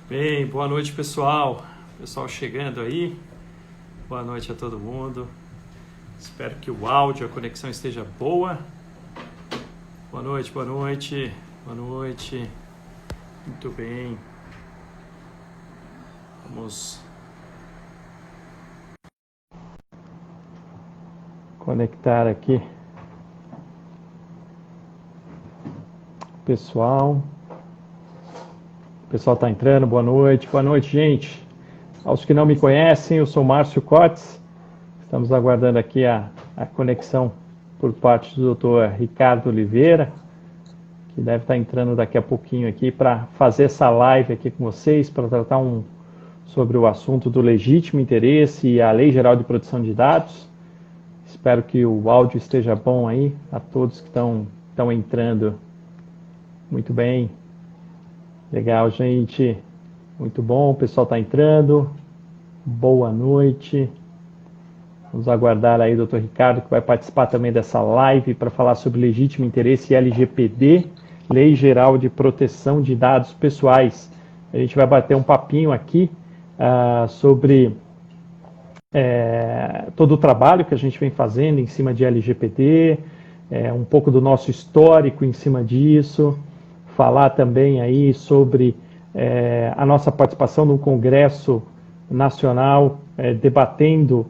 Bem, boa noite, pessoal. Pessoal chegando aí. Boa noite a todo mundo. Espero que o áudio, a conexão esteja boa. Boa noite, boa noite. Boa noite. Muito bem. Vamos conectar aqui. Pessoal. O pessoal está entrando, boa noite, gente. Aos que não me conhecem, eu sou Márcio Cotes. Estamos aguardando aqui a conexão por parte do Dr. Ricardo Oliveira, que deve estar entrando daqui a pouquinho aqui para fazer essa live aqui com vocês, para tratar sobre o assunto do legítimo interesse e a Lei Geral de Proteção de Dados. Espero que o áudio esteja bom aí a todos que estão entrando. Muito bem. Legal, gente. Muito bom, o pessoal está entrando. Boa noite. Vamos aguardar aí o Dr. Ricardo, que vai participar também dessa live para falar sobre legítimo interesse e LGPD, Lei Geral de Proteção de Dados Pessoais. A gente vai bater um papinho aqui sobre todo o trabalho que a gente vem fazendo em cima de LGPD, um pouco do nosso histórico em cima disso, falar também aí sobre a nossa participação no Congresso Nacional, debatendo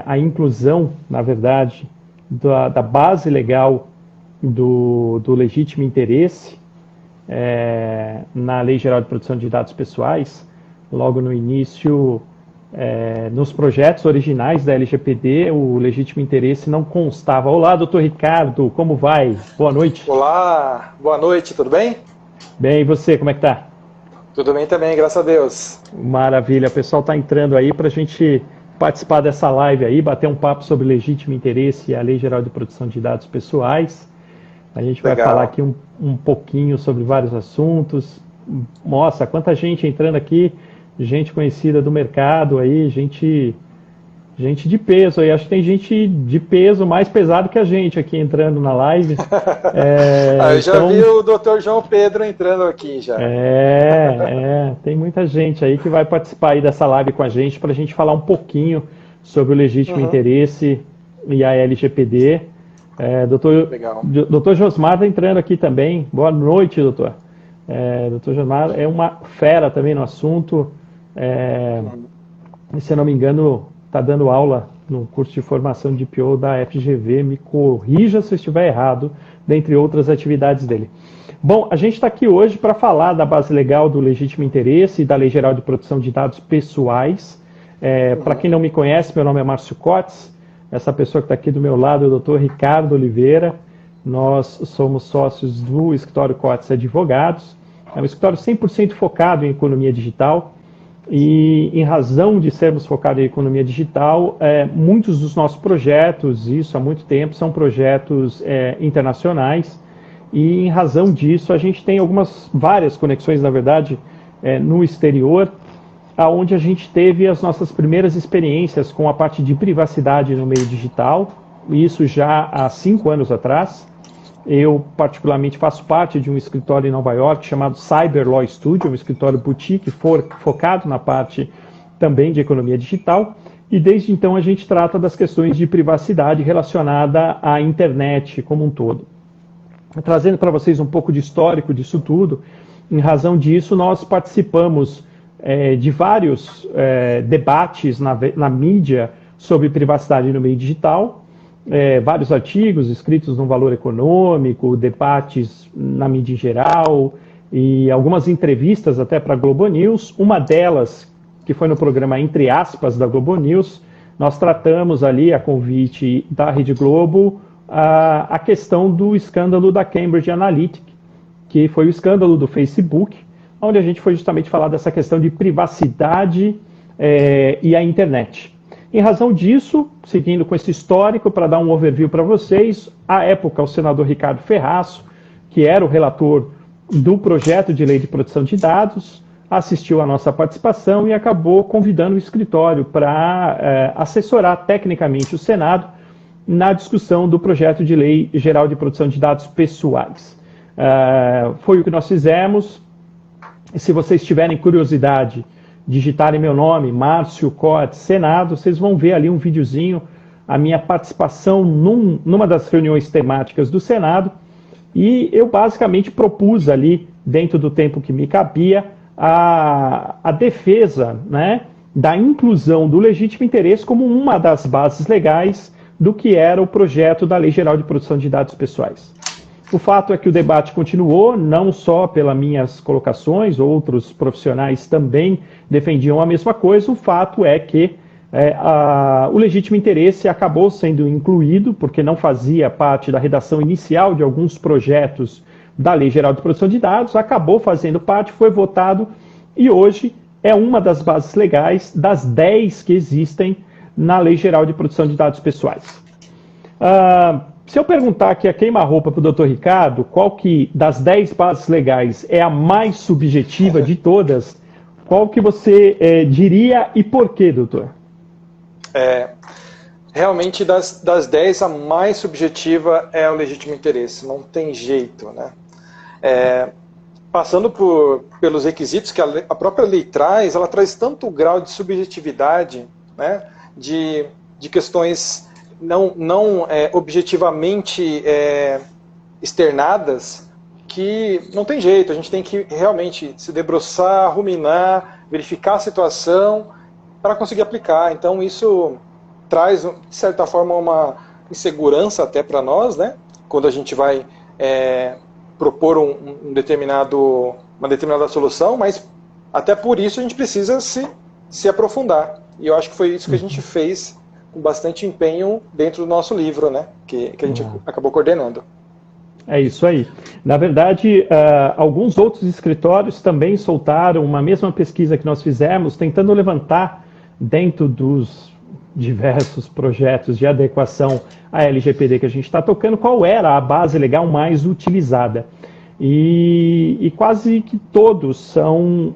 a inclusão, na verdade, da base legal do legítimo interesse na Lei Geral de Proteção de Dados Pessoais. Logo no início, nos projetos originais da LGPD, o legítimo interesse não constava. Olá, doutor Ricardo, como vai? Boa noite. Olá, boa noite, tudo bem? Bem, e você, como é que tá? Tudo bem também, graças a Deus. Maravilha, o pessoal está entrando aí para a gente participar dessa live aí, bater um papo sobre legítimo interesse e a Lei Geral de Proteção de Dados Pessoais. A gente vai falar aqui um pouquinho sobre vários assuntos. Nossa, quanta gente entrando aqui, gente conhecida do mercado aí, gente de peso aí. Acho que tem gente de peso mais pesado que a gente aqui entrando na live. Eu já vi o Dr. João Pedro entrando aqui já. Tem muita gente aí que vai participar aí dessa live com a gente para a gente falar um pouquinho sobre o legítimo interesse e a LGPD. Doutor Josmar está entrando aqui também. Boa noite, doutor. Doutor Josmar é uma fera também no assunto. Se eu não me engano, está dando aula no curso de formação de PO da FGV, me corrija se eu estiver errado, dentre outras atividades dele. Bom, a gente está aqui hoje para falar da base legal do legítimo interesse e da Lei Geral de Proteção de Dados Pessoais. Para quem não me conhece, meu nome é Márcio Cotes, essa pessoa que está aqui do meu lado é o Dr. Ricardo Oliveira, nós somos sócios do Escritório Cotes Advogados, é um escritório 100% focado em economia digital. E em razão de sermos focados em economia digital, muitos dos nossos projetos, isso há muito tempo, são projetos internacionais, e em razão disso a gente tem várias conexões, na verdade, no exterior, onde a gente teve as nossas primeiras experiências com a parte de privacidade no meio digital, isso já há 5 anos atrás. Eu, particularmente, faço parte de um escritório em Nova York chamado Cyber Law Studio, um escritório boutique focado na parte também de economia digital. E desde então a gente trata das questões de privacidade relacionada à internet como um todo. Trazendo para vocês um pouco de histórico disso tudo, em razão disso nós participamos de vários debates na mídia sobre privacidade no meio digital, vários artigos escritos no Valor Econômico, debates na mídia em geral e algumas entrevistas até para a Globo News. Uma delas, que foi no programa Entre Aspas da Globo News, nós tratamos ali, a convite da Rede Globo, a questão do escândalo da Cambridge Analytica, que foi o escândalo do Facebook, onde a gente foi justamente falar dessa questão de privacidade e a internet. Em razão disso, seguindo com esse histórico, para dar um overview para vocês, à época o senador Ricardo Ferraço, que era o relator do projeto de lei de proteção de dados, assistiu à nossa participação e acabou convidando o escritório para assessorar tecnicamente o Senado na discussão do projeto de lei geral de proteção de dados pessoais. Foi o que nós fizemos. se vocês tiverem curiosidade, digitarem meu nome, Márcio Cortes, Senado, vocês vão ver ali um videozinho, a minha participação numa das reuniões temáticas do Senado, e eu basicamente propus ali, dentro do tempo que me cabia, a defesa, né, da inclusão do legítimo interesse como uma das bases legais do que era o projeto da Lei Geral de Proteção de Dados Pessoais. O fato é que o debate continuou, não só pelas minhas colocações, outros profissionais também defendiam a mesma coisa. O fato é que o legítimo interesse acabou sendo incluído, porque não fazia parte da redação inicial de alguns projetos da Lei Geral de Proteção de Dados, acabou fazendo parte, foi votado e hoje é uma das bases legais das 10 que existem na Lei Geral de Proteção de Dados Pessoais. Se eu perguntar aqui a queima-roupa para o doutor Ricardo, qual que das 10 bases legais é a mais subjetiva de todas, qual que você diria e por quê, doutor? Realmente, das 10, a mais subjetiva é o legítimo interesse, não tem jeito, né? Passando pelos requisitos que a própria lei traz, ela traz tanto grau de subjetividade, né, de questões não objetivamente externadas, que não tem jeito, a gente tem que realmente se debruçar, ruminar, verificar a situação para conseguir aplicar. Então isso traz, de certa forma, uma insegurança até para nós, né, quando a gente vai propor uma determinada solução, mas até por isso a gente precisa se aprofundar. E eu acho que foi isso que a gente fez com bastante empenho dentro do nosso livro, né, que a gente acabou coordenando. É isso aí. Na verdade, alguns outros escritórios também soltaram uma mesma pesquisa que nós fizemos, tentando levantar dentro dos diversos projetos de adequação à LGPD que a gente está tocando, qual era a base legal mais utilizada. E quase que todos são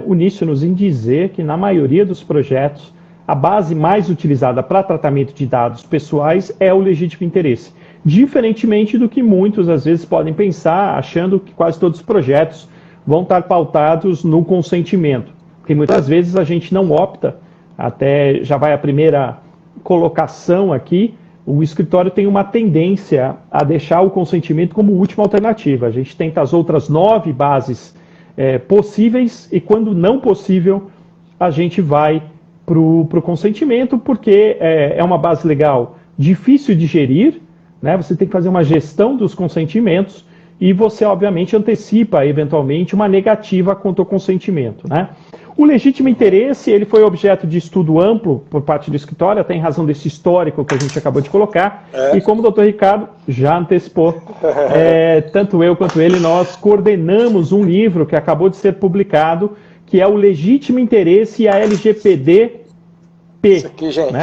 uníssonos em dizer que, na maioria dos projetos, a base mais utilizada para tratamento de dados pessoais é o legítimo interesse. Diferentemente do que muitos, às vezes, podem pensar, achando que quase todos os projetos vão estar pautados no consentimento. Porque muitas vezes a gente não opta, até já vai a primeira colocação aqui, o escritório tem uma tendência a deixar o consentimento como última alternativa. A gente tenta as outras 9 bases possíveis e, quando não possível, a gente vai para o consentimento, porque é uma base legal difícil de gerir, né? Você tem que fazer uma gestão dos consentimentos e você, obviamente, antecipa, eventualmente, uma negativa quanto ao consentimento, né? O legítimo interesse, ele foi objeto de estudo amplo por parte do escritório, até em razão desse histórico que a gente acabou de colocar, e como o doutor Ricardo já antecipou, tanto eu quanto ele, nós coordenamos um livro que acabou de ser publicado, que é o Legítimo Interesse e a LGPD-P. Isso aqui, gente. Né?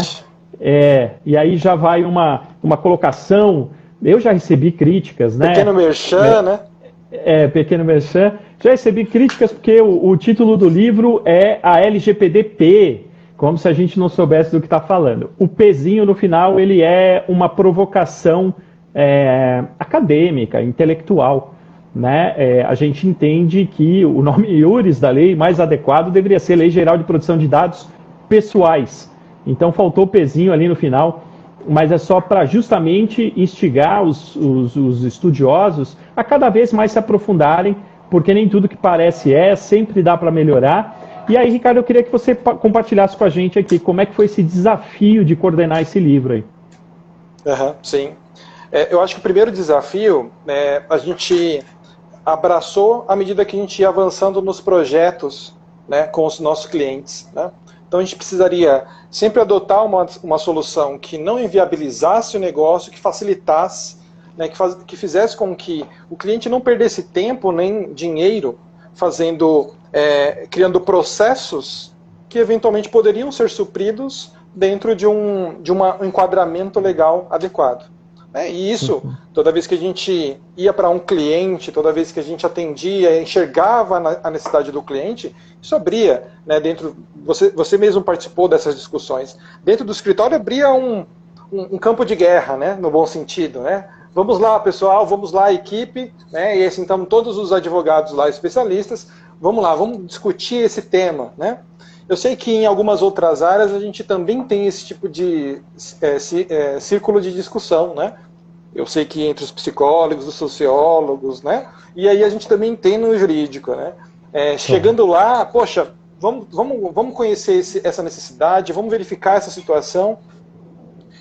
E aí já vai uma colocação, eu já recebi críticas, né? Pequeno merchan, né? Pequeno merchan. Já recebi críticas porque o título do livro é a LGPD-P, como se a gente não soubesse do que está falando. O Pzinho, no final, ele é uma provocação acadêmica, intelectual. Né? A gente entende que o nome iuris da lei mais adequado deveria ser Lei Geral de Proteção de Dados Pessoais. Então faltou o Pzinho ali no final, mas é só para justamente instigar os estudiosos a cada vez mais se aprofundarem, porque nem tudo que parece sempre dá para melhorar. E aí, Ricardo, eu queria que você compartilhasse com a gente aqui como é que foi esse desafio de coordenar esse livro aí. Sim. Eu acho que o primeiro desafio, a gente abraçou à medida que a gente ia avançando nos projetos, né, com os nossos clientes, né? Então a gente precisaria sempre adotar uma solução que não inviabilizasse o negócio, que facilitasse, né, que fizesse com que o cliente não perdesse tempo nem dinheiro criando processos que eventualmente poderiam ser supridos dentro de um enquadramento legal adequado. E isso, toda vez que a gente ia para um cliente, toda vez que a gente atendia, enxergava a necessidade do cliente, isso abria, né, dentro. Você mesmo participou dessas discussões. Dentro do escritório abria um campo de guerra, né, no bom sentido, né? Vamos lá, pessoal, vamos lá, equipe, né? E assim, então todos os advogados lá, especialistas, vamos lá, vamos discutir esse tema, né? Eu sei que em algumas outras áreas a gente também tem esse tipo de círculo de discussão, né? Eu sei que entre os psicólogos, os sociólogos, né? E aí a gente também tem no jurídico, né? Chegando lá, poxa, vamos conhecer essa necessidade, vamos verificar essa situação.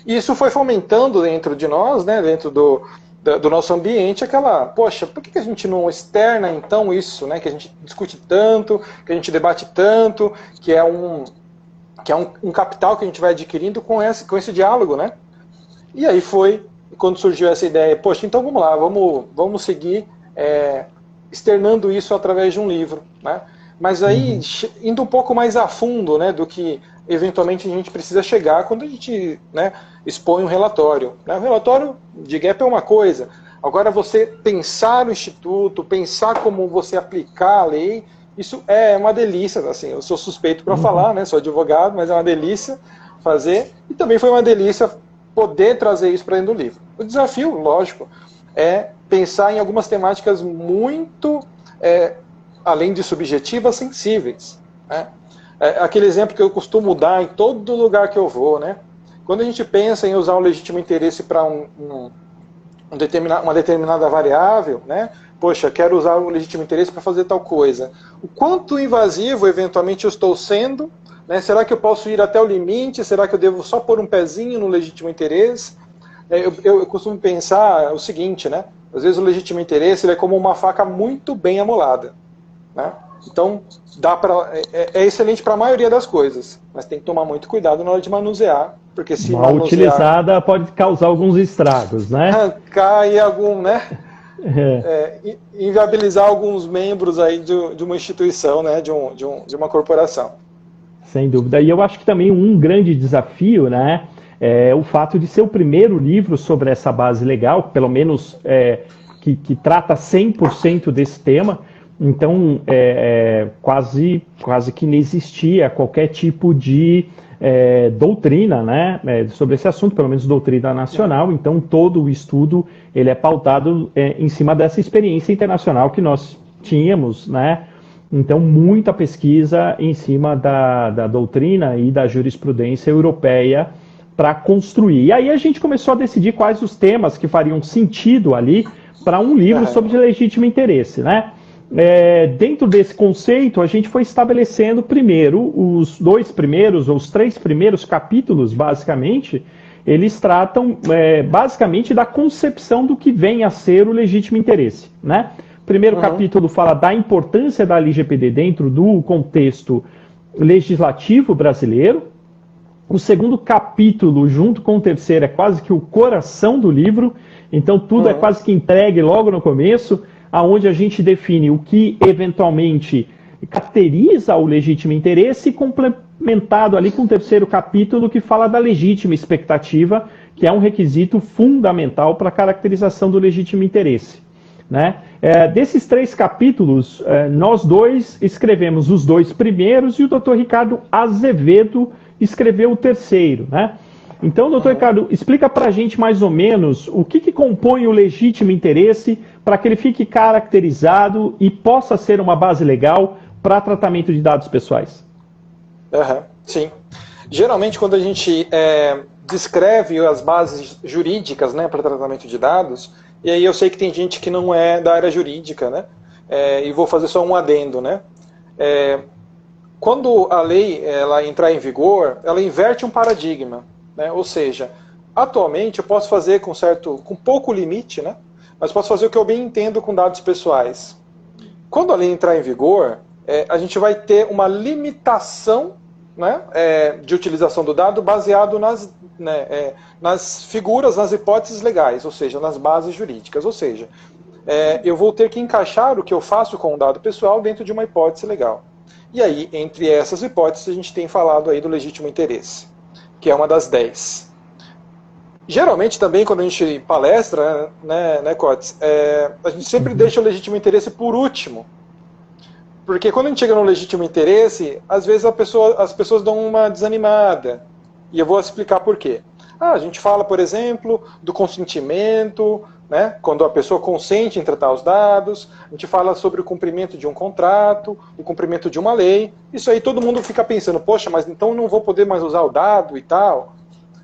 E isso foi fomentando dentro de nós, né? Dentro do nosso ambiente, aquela, poxa, por que a gente não externa então isso, né? Que a gente discute tanto, que a gente debate tanto, que é um capital que a gente vai adquirindo com esse diálogo, né? E aí foi quando surgiu essa ideia, poxa, então vamos lá, vamos seguir externando isso através de um livro, né? Mas aí, indo um pouco mais a fundo, né, do que eventualmente a gente precisa chegar quando a gente, né, expõe um relatório, né? O relatório de GAP é uma coisa, agora você pensar o instituto, pensar como você aplicar a lei, isso é uma delícia, assim, eu sou suspeito para falar, né, sou advogado, mas é uma delícia fazer, e também foi uma delícia poder trazer isso para dentro do livro. O desafio, lógico, é pensar em algumas temáticas muito, além de subjetivas, sensíveis, né? Aquele exemplo que eu costumo dar em todo lugar que eu vou, né? Quando a gente pensa em usar o legítimo interesse para uma determinada variável, né? Poxa, quero usar o legítimo interesse para fazer tal coisa. O quanto invasivo, eventualmente, eu estou sendo, né? Será que eu posso ir até o limite? Será que eu devo só pôr um pezinho no legítimo interesse? Eu costumo pensar o seguinte, né? Às vezes o legítimo interesse ele é como uma faca muito bem amolada, né? Então, é excelente para a maioria das coisas, mas tem que tomar muito cuidado na hora de manusear, porque se mal utilizada pode causar alguns estragos, né? Arrancar e inviabilizar alguns membros aí de uma instituição, né? De uma corporação. Sem dúvida. E eu acho que também um grande desafio, né, é o fato de ser o primeiro livro sobre essa base legal, pelo menos que trata 100% desse tema. Então, quase que não existia qualquer tipo de doutrina, né, sobre esse assunto, pelo menos doutrina nacional. Então, todo o estudo ele é pautado em cima dessa experiência internacional que nós tínhamos, né? Então, muita pesquisa em cima da doutrina e da jurisprudência europeia para construir. E aí a gente começou a decidir quais os temas que fariam sentido ali para um livro sobre legítimo interesse, né? Dentro desse conceito, a gente foi estabelecendo primeiro os 2 primeiros, ou os 3 primeiros capítulos, basicamente, eles tratam basicamente da concepção do que vem a ser o legítimo interesse, né? O primeiro capítulo fala da importância da LGPD dentro do contexto legislativo brasileiro. O segundo capítulo, junto com o terceiro, é quase que o coração do livro, então tudo é quase que entregue logo no começo, aonde a gente define o que eventualmente caracteriza o legítimo interesse, complementado ali com o terceiro capítulo que fala da legítima expectativa, que é um requisito fundamental para a caracterização do legítimo interesse, né? Desses 3 capítulos, nós dois escrevemos os 2 primeiros e o Dr. Ricardo Azevedo escreveu o terceiro, né? Então, doutor Ricardo, explica para a gente mais ou menos o que compõe o legítimo interesse para que ele fique caracterizado e possa ser uma base legal para tratamento de dados pessoais. Sim. Geralmente, quando a gente descreve as bases jurídicas, né, para tratamento de dados, e aí eu sei que tem gente que não é da área jurídica, né, e vou fazer só um adendo, né. Quando a lei ela entrar em vigor, ela inverte um paradigma, né, ou seja, atualmente eu posso fazer com pouco limite, né, mas posso fazer o que eu bem entendo com dados pessoais. Quando a lei entrar em vigor, a gente vai ter uma limitação, né, de utilização do dado baseado nas figuras, nas hipóteses legais, ou seja, nas bases jurídicas. Ou seja, eu vou ter que encaixar o que eu faço com o dado pessoal dentro de uma hipótese legal. E aí, entre essas hipóteses, a gente tem falado aí do legítimo interesse, que é uma das 10. Geralmente também, quando a gente palestra, né Cotes, a gente sempre deixa o legítimo interesse por último. Porque quando a gente chega no legítimo interesse, às vezes as pessoas dão uma desanimada. E eu vou explicar por quê. A gente fala, por exemplo, do consentimento, né, quando a pessoa consente em tratar os dados, a gente fala sobre o cumprimento de um contrato, o cumprimento de uma lei. Isso aí todo mundo fica pensando, poxa, mas então não vou poder mais usar o dado e tal.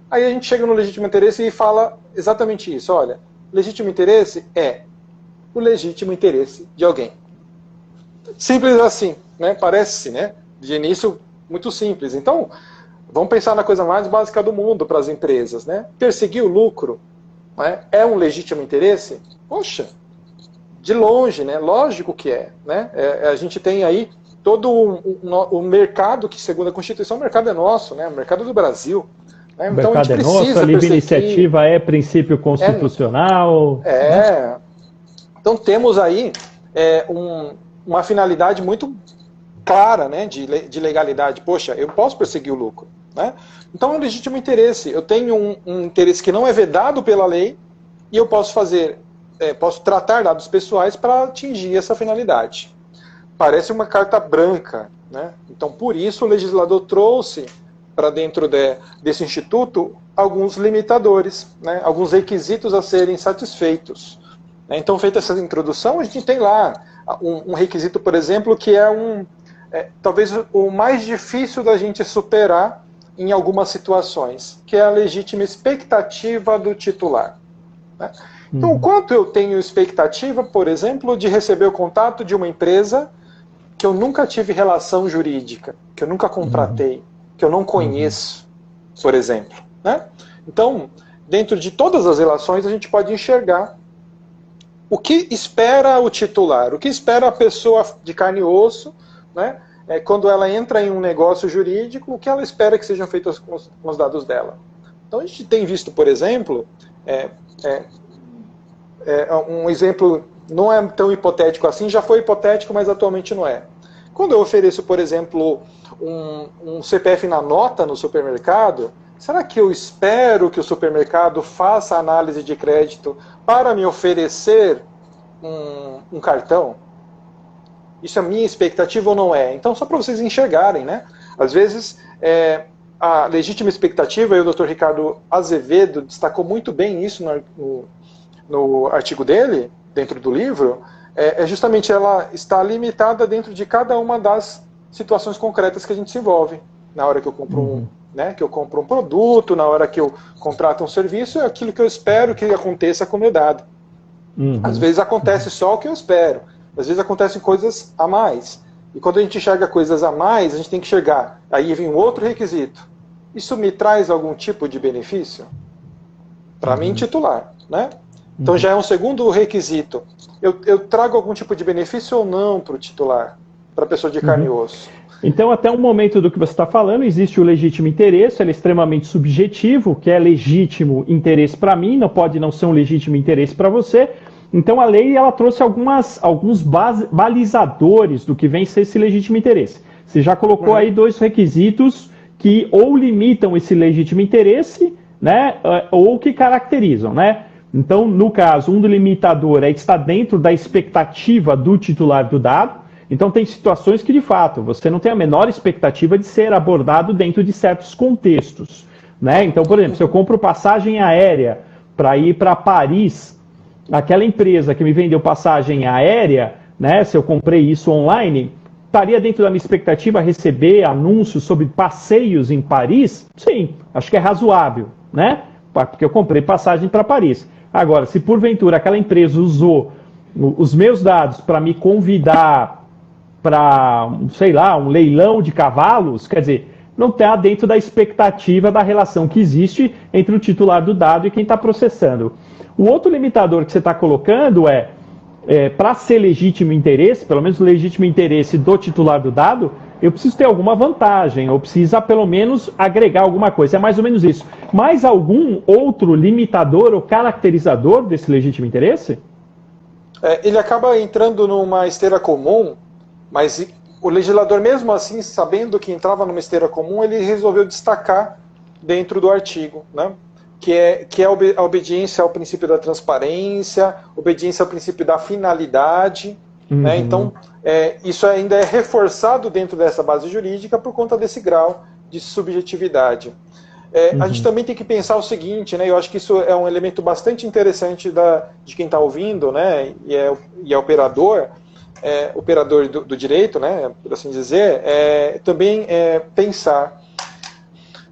Aí a gente chega no legítimo interesse e fala exatamente isso. Olha, legítimo interesse é o legítimo interesse de alguém. Simples assim, né? Parece, né? De início, muito simples. Então, vamos pensar na coisa mais básica do mundo para as empresas, né? Perseguir o lucro, né, é um legítimo interesse? Poxa, de longe, né? Lógico que é, né? A gente tem aí todo o mercado que, segundo a Constituição, o mercado é nosso, né? O mercado do Brasil. Né? O Então a gente mercado é precisa nosso, a livre perseguir. iniciativa é princípio constitucional. Né? Então temos aí uma finalidade muito clara, né, de legalidade. Poxa, eu posso perseguir o lucro. Né? Então é um legítimo interesse. Eu tenho um interesse que não é vedado pela lei e eu posso posso tratar dados pessoais para atingir essa finalidade. Parece uma carta branca. Né? Então por isso o legislador trouxe para dentro desse instituto alguns limitadores, né? Alguns requisitos a serem satisfeitos. Então, feita essa introdução, a gente tem lá um requisito, por exemplo, que talvez o mais difícil da gente superar em algumas situações, que é a legítima expectativa do titular. Né? Então, o quanto eu tenho expectativa, por exemplo, de receber o contato de uma empresa que eu nunca tive relação jurídica, que eu nunca contratei, que eu não conheço, por exemplo. Né? Então, dentro de todas as relações, a gente pode enxergar o que espera o titular, o que espera a pessoa de carne e osso, né? Quando ela entra em um negócio jurídico, o que ela espera que sejam feitos com os dados dela. Então a gente tem visto, por exemplo, um exemplo não é tão hipotético assim, já foi hipotético, mas atualmente não é. Quando eu ofereço, por exemplo, um CPF na nota no supermercado, será que eu espero que o supermercado faça análise de crédito para me oferecer um cartão? Isso é minha expectativa ou não é? Então, só para vocês enxergarem, né? Às vezes, a legítima expectativa, e o Dr. Ricardo Azevedo destacou muito bem isso no artigo dele, dentro do livro, justamente ela está limitada dentro de cada uma das situações concretas que a gente se envolve. Na hora que eu compro que eu compro um produto, na hora que eu contrato um serviço, é aquilo que eu espero que aconteça com o meu dado. Às vezes acontece só o que eu espero. Às vezes acontecem coisas a mais. E quando a gente enxerga coisas a mais, a gente tem que enxergar. Aí vem um outro requisito. Isso me traz algum tipo de benefício? Para mim, titular. Né? Então já é um segundo requisito. Eu trago algum tipo de benefício ou não para o titular? Para a pessoa de carne e osso? Então, até o momento do que você está falando, existe o legítimo interesse, ele é extremamente subjetivo, que é legítimo interesse para mim, não pode não ser um legítimo interesse para você. Então, a lei ela trouxe alguns balizadores do que vem ser esse legítimo interesse. Você já colocou aí dois requisitos que ou limitam esse legítimo interesse, né, ou que caracterizam, né? Então, no caso, um do limitador é que está dentro da expectativa do titular do dado. Então, tem situações que, de fato, você não tem a menor expectativa de ser abordado dentro de certos contextos. Né? Então, por exemplo, se eu compro passagem aérea para ir para Paris, aquela empresa que me vendeu passagem aérea, né, se eu comprei isso online, estaria dentro da minha expectativa receber anúncios sobre passeios em Paris? Sim, acho que é razoável, né? Porque eu comprei passagem para Paris. Agora, se porventura aquela empresa usou os meus dados para me convidar para, sei lá, um leilão de cavalos, quer dizer, não está dentro da expectativa da relação que existe entre o titular do dado e quem está processando. O outro limitador que você está colocando para ser legítimo interesse, pelo menos legítimo interesse do titular do dado, eu preciso ter alguma vantagem, ou precisa pelo menos agregar alguma coisa. É mais ou menos isso. Mais algum outro limitador ou caracterizador desse legítimo interesse? Ele acaba entrando numa esteira comum, mas o legislador, mesmo assim, sabendo que entrava numa esteira comum, ele resolveu destacar dentro do artigo, né? que é a obediência ao princípio da transparência, obediência ao princípio da finalidade. Né? Então, isso ainda é reforçado dentro dessa base jurídica por conta desse grau de subjetividade. A gente também tem que pensar o seguinte, né? Eu acho que isso é um elemento bastante interessante de quem está ouvindo, né? E é operador do direito, né? Por assim dizer, também pensar.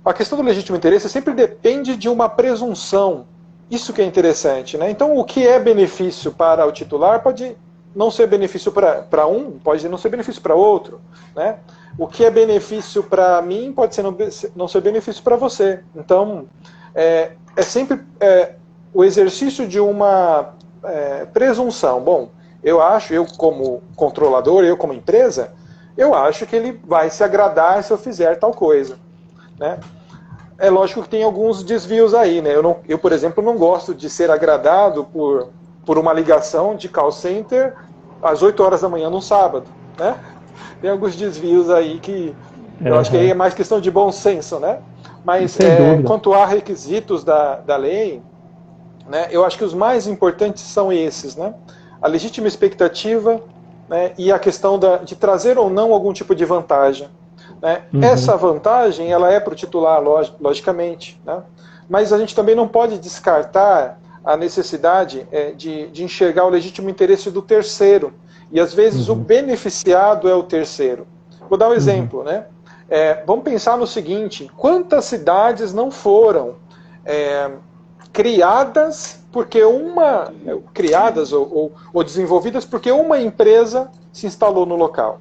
A questão do legítimo interesse sempre depende de uma presunção. Isso que é interessante, né? Então, o que é benefício para o titular pode não ser benefício para um, pode não ser benefício para outro, né? O que é benefício para mim pode não ser benefício para você. Então, é sempre o exercício de uma presunção. Bom, eu como controlador, eu como empresa, eu acho que ele vai se agradar se eu fizer tal coisa, né? É lógico que tem alguns desvios aí, né? Eu, por exemplo, não gosto de ser agradado por uma ligação de call center às 8 horas da manhã num sábado, né? Tem alguns desvios aí que eu acho que aí é mais questão de bom senso, né? Mas quanto a requisitos da lei, né, eu acho que os mais importantes são esses, né? A legítima expectativa, né, e a questão de trazer ou não algum tipo de vantagem. Né? Essa vantagem ela é para o titular, logicamente, né? Mas a gente também não pode descartar a necessidade de enxergar o legítimo interesse do terceiro. E às vezes o beneficiado é o terceiro. Vou dar um exemplo, né? Vamos pensar no seguinte: quantas cidades não foram criadas porque criadas ou desenvolvidas porque uma empresa se instalou no local?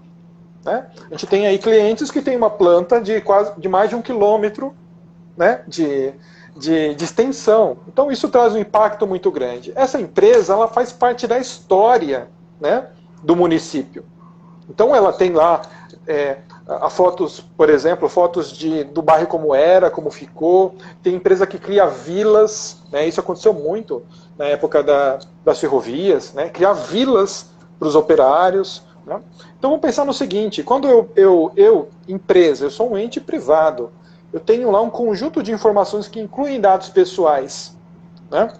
Né? A gente tem aí clientes que têm uma planta de mais de 1 quilômetro, né, de extensão. Então isso traz um impacto muito grande. Essa empresa ela faz parte da história, né, do município. Então ela tem lá fotos, por exemplo, do bairro como era, como ficou. Tem empresa que cria vilas, né, isso aconteceu muito na época das ferrovias, né, criar vilas para os operários. Né? Então vamos pensar no seguinte: quando empresa, eu sou um ente privado, eu tenho lá um conjunto de informações que incluem dados pessoais. Né?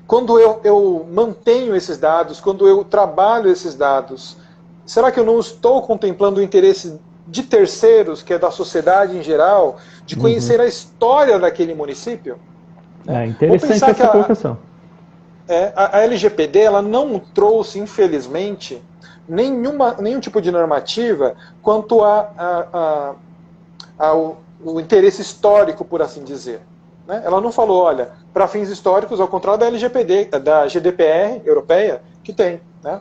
Quando eu mantenho esses dados, quando eu trabalho esses dados, será que eu não estou contemplando o interesse de terceiros, que é da sociedade em geral, de conhecer a história daquele município? É interessante essa colocação. A LGPD ela não trouxe, infelizmente, nenhum tipo de normativa quanto ao interesse histórico, por assim dizer. Né? Ela não falou, olha, para fins históricos, ao contrário da LGPD, da GDPR europeia, que tem. Né?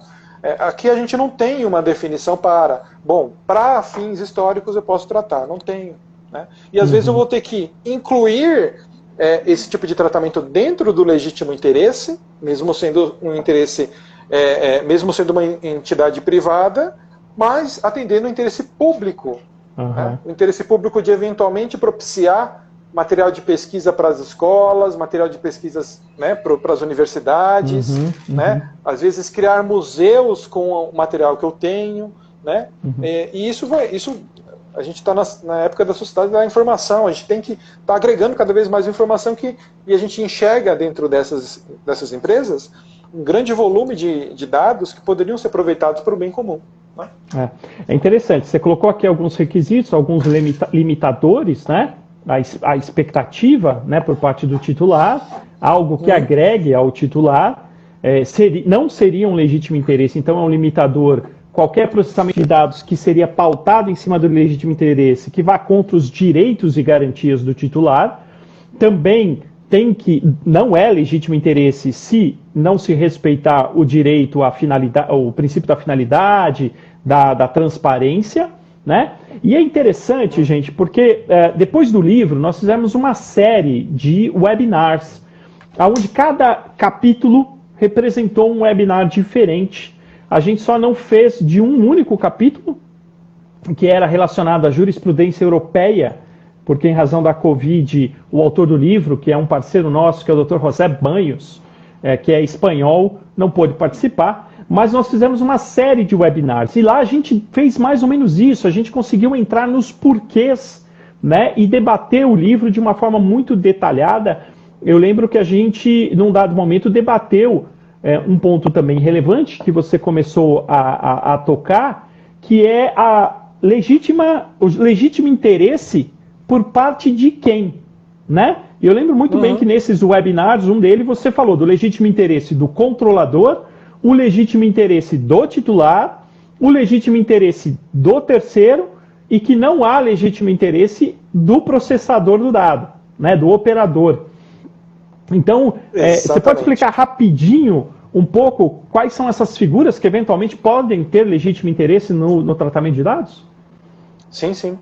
Aqui a gente não tem uma definição para fins históricos eu posso tratar, não tenho. Né? E às vezes eu vou ter que incluir esse tipo de tratamento dentro do legítimo interesse, mesmo sendo um interesse, mesmo sendo uma entidade privada, mas atendendo o interesse público. Né? O interesse público de eventualmente propiciar material de pesquisa para as escolas, material de pesquisas, né, para as universidades, né? Às vezes criar museus com o material que eu tenho, né? E isso a gente está na época da sociedade da informação, a gente tem que estar agregando cada vez mais informação e a gente enxerga dentro dessas empresas um grande volume de dados que poderiam ser aproveitados para o bem comum. Né? É interessante, você colocou aqui alguns requisitos, alguns limitadores, né? A expectativa, né, por parte do titular, algo que agregue ao titular, não seria um legítimo interesse, então é um limitador. Qualquer processamento de dados que seria pautado em cima do legítimo interesse, que vá contra os direitos e garantias do titular, também não é legítimo interesse se não se respeitar o direito à finalidade, o princípio da finalidade, da transparência, né? E é interessante, gente, porque depois do livro nós fizemos uma série de webinars, onde cada capítulo representou um webinar diferente. A gente só não fez de um único capítulo, que era relacionado à jurisprudência europeia, porque em razão da Covid, o autor do livro, que é um parceiro nosso, que é o Dr. José Banhos, que é espanhol, não pôde participar, mas nós fizemos uma série de webinars, e lá a gente fez mais ou menos isso, a gente conseguiu entrar nos porquês, né, e debater o livro de uma forma muito detalhada. Eu lembro que a gente, num dado momento, debateu um ponto também relevante, que você começou a tocar, que é o legítimo interesse por parte de quem? né? E eu lembro muito bem que nesses webinars, um deles você falou do legítimo interesse do controlador, o legítimo interesse do titular, o legítimo interesse do terceiro e que não há legítimo interesse do processador do dado, né, do operador. Então, você pode explicar rapidinho um pouco quais são essas figuras que eventualmente podem ter legítimo interesse no tratamento de dados? Sim, sim.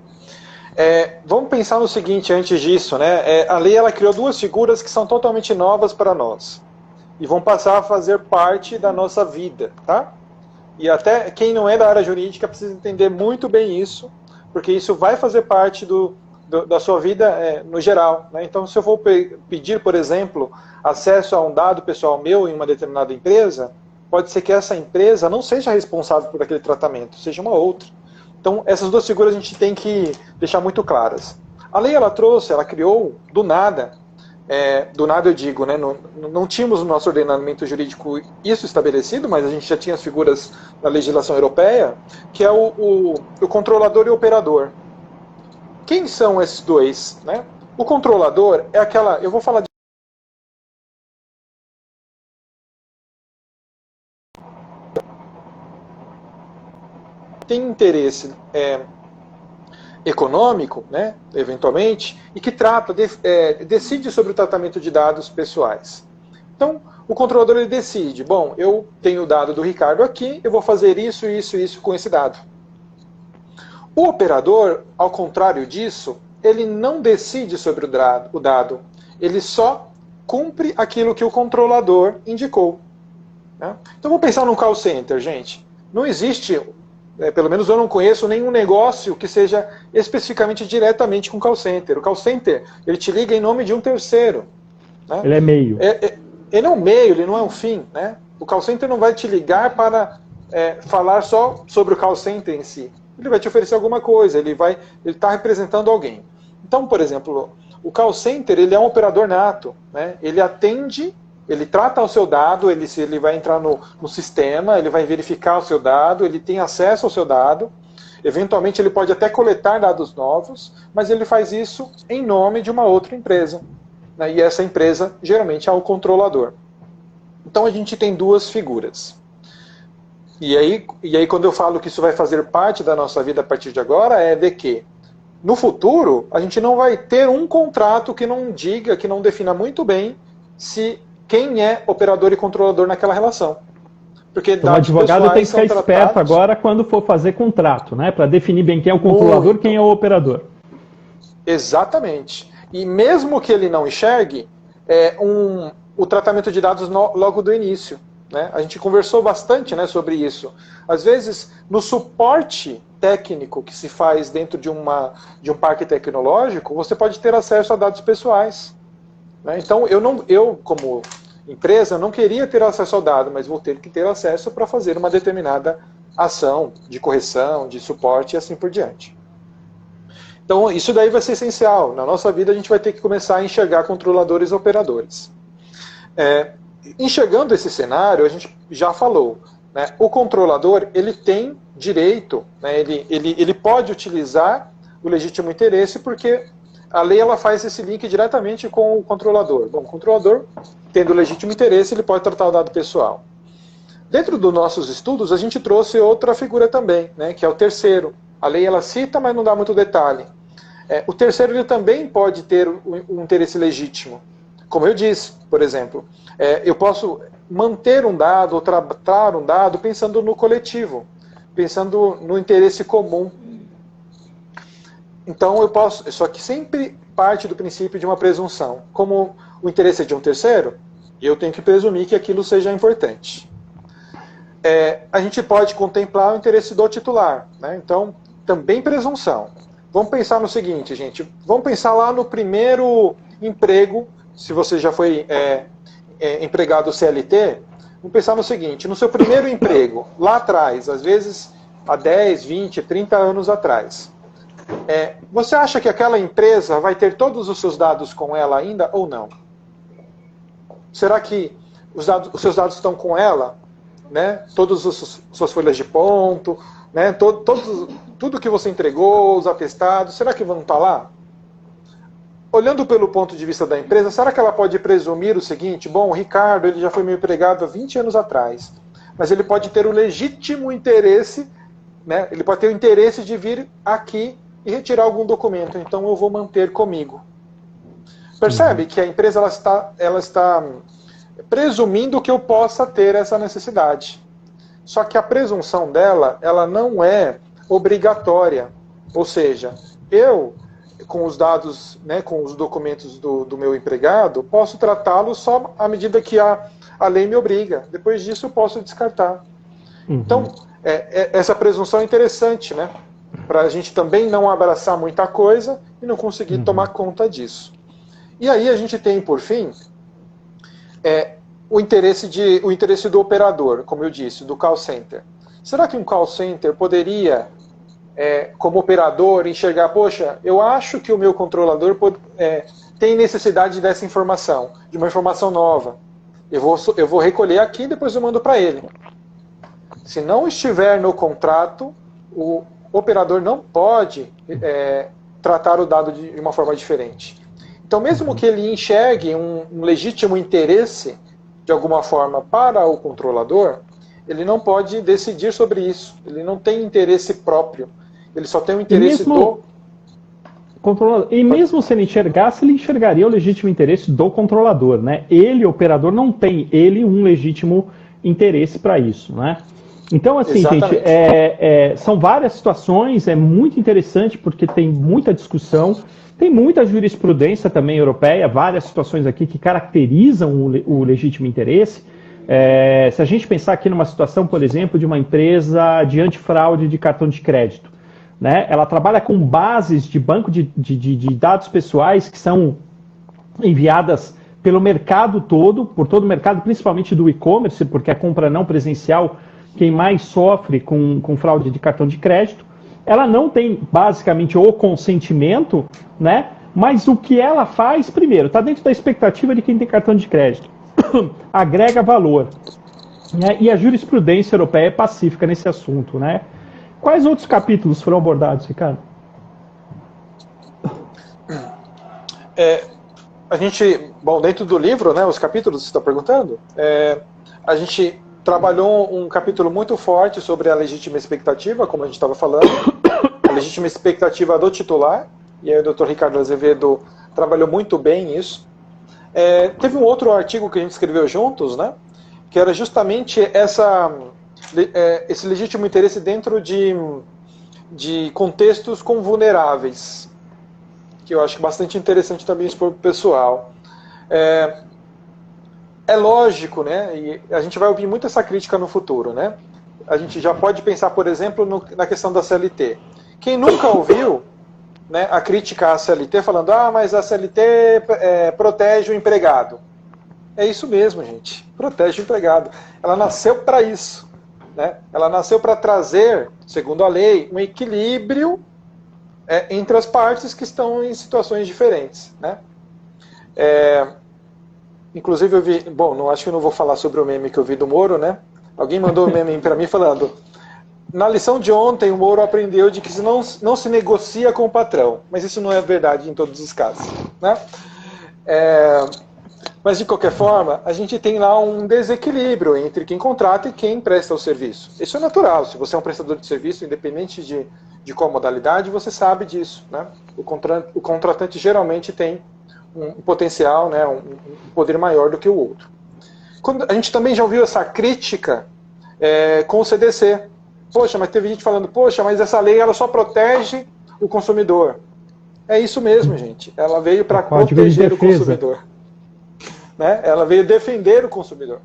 Vamos pensar no seguinte antes disso, né? A lei ela criou duas figuras que são totalmente novas para nós e vão passar a fazer parte da nossa vida, tá? E até quem não é da área jurídica precisa entender muito bem isso, porque isso vai fazer parte da sua vida no geral, né? Então, se eu for pedir, por exemplo, acesso a um dado pessoal meu em uma determinada empresa, pode ser que essa empresa não seja responsável por aquele tratamento, seja uma outra. Então, essas duas figuras a gente tem que deixar muito claras. A lei, ela criou do nada eu digo, né, não tínhamos no nosso ordenamento jurídico isso estabelecido, mas a gente já tinha as figuras na legislação europeia, que é o controlador e o operador. Quem são esses dois? Né? O controlador é aquela... Eu vou falar de... Tem interesse econômico, né, eventualmente, e que decide sobre o tratamento de dados pessoais. Então, o controlador ele decide, bom, eu tenho o dado do Ricardo aqui, eu vou fazer isso, isso, isso com esse dado. O operador, ao contrário disso, ele não decide sobre o dado, ele só cumpre aquilo que o controlador indicou. Né? Então, vamos pensar num call center, gente. Não existe... pelo menos eu não conheço nenhum negócio que seja especificamente diretamente com call center. O call center, ele te liga em nome de um terceiro. Né? Ele é meio. Ele é um meio, ele não é um fim. Né? O call center não vai te ligar para falar só sobre o call center em si. Ele vai te oferecer alguma coisa, ele está representando alguém. Então, por exemplo, o call center ele é um operador nato. Né? Ele atende... Ele trata o seu dado, ele vai entrar no sistema, ele vai verificar o seu dado, ele tem acesso ao seu dado, eventualmente ele pode até coletar dados novos, mas ele faz isso em nome de uma outra empresa. Né? E essa empresa, geralmente, é o controlador. Então a gente tem duas figuras. E aí quando eu falo que isso vai fazer parte da nossa vida a partir de agora, é de que, no futuro, a gente não vai ter um contrato que não diga, que não defina muito bem quem é operador e controlador naquela relação. Porque o advogado tem que ficar esperto agora quando for fazer contrato, né? Para definir bem quem é o controlador e quem é o operador. Exatamente. E mesmo que ele não enxergue, o tratamento de dados logo do início. Né? A gente conversou bastante, né, sobre isso. Às vezes, no suporte técnico que se faz dentro de um parque tecnológico, você pode ter acesso a dados pessoais. Né? Então, eu, como empresa, não queria ter acesso ao dado, mas vou ter que ter acesso para fazer uma determinada ação de correção, de suporte e assim por diante. Então, isso daí vai ser essencial. Na nossa vida, a gente vai ter que começar a enxergar controladores e operadores. Enxergando esse cenário, a gente já falou, né? O controlador, ele tem direito, né? ele pode utilizar o legítimo interesse, porque a lei ela faz esse link diretamente com o controlador. Bom, o controlador, tendo legítimo interesse, ele pode tratar o dado pessoal. Dentro dos nossos estudos, a gente trouxe outra figura também, né, que é o terceiro. A lei ela cita, mas não dá muito detalhe. O terceiro ele também pode ter um interesse legítimo. Como eu disse, por exemplo, eu posso manter um dado ou tratar um dado pensando no coletivo, pensando no interesse comum. Então eu posso, só que sempre parte do princípio de uma presunção. Como o interesse é de um terceiro, eu tenho que presumir que aquilo seja importante. A gente pode contemplar o interesse do titular, né? Então, também presunção. Vamos pensar no seguinte, gente. Vamos pensar lá no primeiro emprego, se você já foi empregado CLT, vamos pensar no seguinte, no seu primeiro emprego, lá atrás, às vezes há 10, 20, 30 anos atrás, você acha que aquela empresa vai ter todos os seus dados com ela ainda ou não? Será que os seus dados estão com ela? Né? Todas as suas folhas de ponto, né? Tudo que você entregou, os atestados, será que vão estar lá? olhando pelo ponto de vista da empresa, será que ela pode presumir o seguinte? Bom, o Ricardo ele já foi meu empregado há 20 anos atrás, mas ele pode ter o legítimo interesse, né? Ele pode ter o interesse de vir aqui e retirar algum documento, então eu vou manter comigo. Percebe que a empresa ela está presumindo que eu possa ter essa necessidade. Só que a presunção dela, ela não é obrigatória. Ou seja, eu, com os dados, né, com os documentos do meu empregado, posso tratá-lo só à medida que a lei me obriga. Depois disso eu posso descartar. Então, essa presunção é interessante, né? Para a gente também não abraçar muita coisa e não conseguir tomar conta disso. E aí a gente tem, por fim, o interesse do operador, como eu disse, do call center. Será que um call center poderia, como operador, enxergar, poxa, eu acho que o meu controlador tem necessidade dessa informação, de uma informação nova. Eu vou recolher aqui e depois eu mando para ele. Se não estiver no contrato, o operador não pode tratar o dado de uma forma diferente. Então, mesmo que ele enxergue um legítimo interesse, de alguma forma, para o controlador, ele não pode decidir sobre isso. Ele não tem interesse próprio. Ele só tem o interesse do controlador. E mesmo se ele enxergasse, ele enxergaria o legítimo interesse do controlador, né? Ele, operador, não tem um legítimo interesse para isso, né? Então, assim, Exatamente. gente, são várias situações, é muito interessante porque tem muita discussão, tem muita jurisprudência também europeia, várias situações aqui que caracterizam o legítimo interesse. Se a gente pensar aqui numa situação, por exemplo, de uma empresa de antifraude de cartão de crédito, né? Ela trabalha com bases de banco de dados pessoais que são enviadas pelo mercado todo, por todo o mercado, principalmente do e-commerce, porque a compra não presencial, quem mais sofre com fraude de cartão de crédito, ela não tem basicamente o consentimento, né? Mas o que ela faz, primeiro, está dentro da expectativa de quem tem cartão de crédito. Agrega valor. Né? E a jurisprudência europeia é pacífica nesse assunto, né? Quais outros capítulos foram abordados, Ricardo? A gente, bom, dentro do livro, né, os capítulos que você está perguntando, a gente trabalhou um capítulo muito forte sobre a legítima expectativa, como a gente estava falando, a legítima expectativa do titular, e aí o Dr. Ricardo Azevedo trabalhou muito bem isso. Teve um outro artigo que a gente escreveu juntos, né, que era justamente esse legítimo interesse dentro de contextos com vulneráveis, que eu acho bastante interessante também expor para o pessoal. É lógico, né, e a gente vai ouvir muito essa crítica no futuro, né? A gente já pode pensar, por exemplo, na questão da CLT. Quem nunca ouviu, né, a crítica à CLT falando, mas a CLT protege o empregado. É isso mesmo, gente. Protege o empregado. Ela nasceu para isso, né? Ela nasceu para trazer, segundo a lei, um equilíbrio entre as partes que estão em situações diferentes, né? Inclusive eu vi, bom, acho que eu não vou falar sobre o meme que eu vi do Moro, né? Alguém mandou um meme para mim falando, na lição de ontem o Moro aprendeu de que não se negocia com o patrão, mas isso não é verdade em todos os casos, né? Mas de qualquer forma, a gente tem lá um desequilíbrio entre quem contrata e quem presta o serviço. Isso é natural, se você é um prestador de serviço, independente de qual modalidade, você sabe disso, né? O contratante geralmente tem um potencial, né, um poder maior do que o outro. A gente também já ouviu essa crítica com o CDC. Poxa, mas teve gente falando, poxa, mas essa lei ela só protege o consumidor. É isso mesmo, gente. Ela veio para proteger o consumidor. Né? Ela veio defender o consumidor.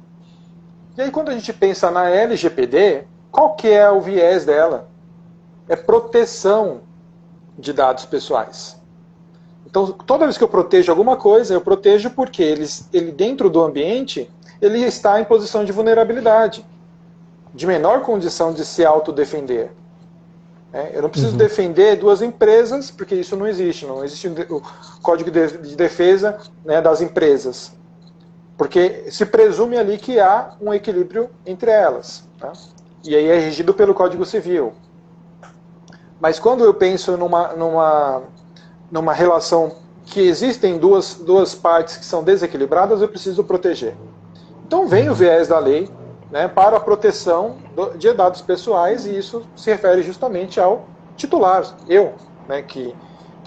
E aí quando a gente pensa na LGPD, qual que é o viés dela? É proteção de dados pessoais. Então, toda vez que eu protejo alguma coisa, eu protejo porque ele dentro do ambiente, ele está em posição de vulnerabilidade, de menor condição de se autodefender. Eu não preciso defender duas empresas, porque isso não existe o código de defesa, né, das empresas. Porque se presume ali que há um equilíbrio entre elas. Tá? E aí é regido pelo Código Civil. Mas quando eu penso numa relação que existem duas partes que são desequilibradas, eu preciso proteger. Então vem o viés da lei, né, para a proteção de dados pessoais, e isso se refere justamente ao titular, eu, né, que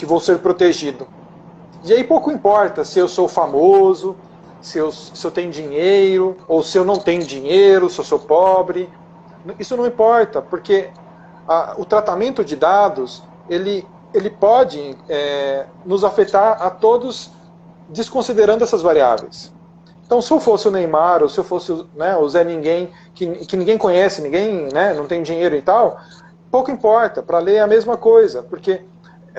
vou ser protegido. E aí pouco importa se eu sou famoso, se eu tenho dinheiro, ou se eu não tenho dinheiro, se eu sou pobre. Isso não importa, porque o tratamento de dados, ele pode nos afetar a todos, desconsiderando essas variáveis. Então, se eu fosse o Neymar, ou se eu fosse, né, o Zé Ninguém, que ninguém conhece, ninguém, né, não tem dinheiro e tal, pouco importa, para a lei é a mesma coisa, porque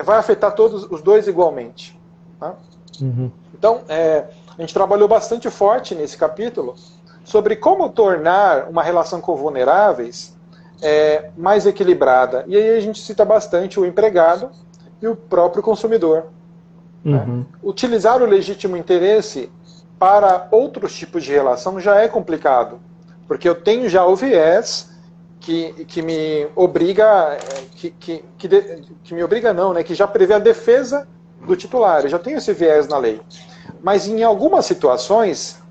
vai afetar todos os dois igualmente. Tá? Uhum. Então, a gente trabalhou bastante forte nesse capítulo sobre como tornar uma relação com vulneráveis mais equilibrada. E aí a gente cita bastante o empregado e o próprio consumidor. Uhum. Né? Utilizar o legítimo interesse para outros tipos de relação já é complicado, porque eu tenho já o viés que me obriga, que me obriga não, né, que já prevê a defesa do titular. Eu já tenho esse viés na lei. Mas em algumas situações,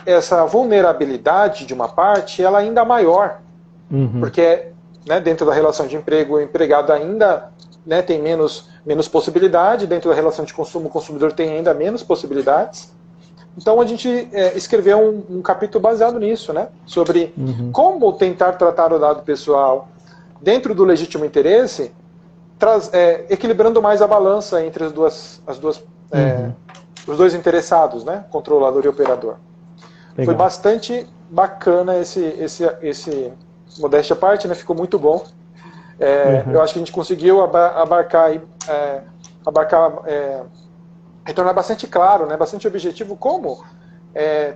essa vulnerabilidade de uma parte, ela ainda é maior, porque, né, dentro da relação de emprego, o empregado ainda, né, tem menos possibilidade, dentro da relação de consumo, o consumidor tem ainda menos possibilidades. Então a gente escreveu um capítulo baseado nisso, né, sobre como tentar tratar o dado pessoal dentro do legítimo interesse, equilibrando mais a balança entre os dois interessados, né, controlador e operador. Legal. Foi bastante bacana esse modéstia à parte, né, ficou muito bom. Eu acho que a gente conseguiu retornar bastante claro, né, bastante objetivo como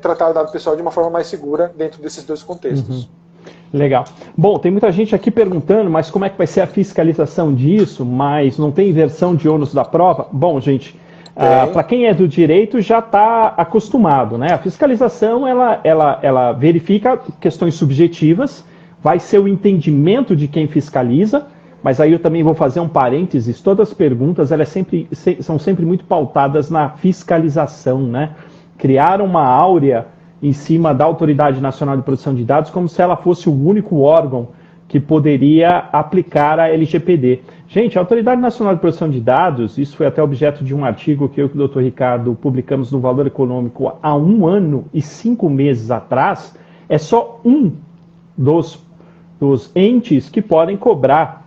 tratar o dado pessoal de uma forma mais segura dentro desses dois contextos. Legal. Bom, tem muita gente aqui perguntando, mas como é que vai ser a fiscalização disso? Mas não tem inversão de ônus da prova? Bom, gente, para quem é do direito já está acostumado, né? A fiscalização, ela verifica questões subjetivas, vai ser o entendimento de quem fiscaliza, mas aí eu também vou fazer um parênteses, todas as perguntas são sempre muito pautadas na fiscalização, né? Criaram uma áurea em cima da Autoridade Nacional de Proteção de Dados como se ela fosse o único órgão que poderia aplicar a LGPD. Gente, a Autoridade Nacional de Proteção de Dados, isso foi até objeto de um artigo que eu e o Dr. Ricardo publicamos no Valor Econômico há 1 ano e 5 meses atrás, é só um dos entes que podem cobrar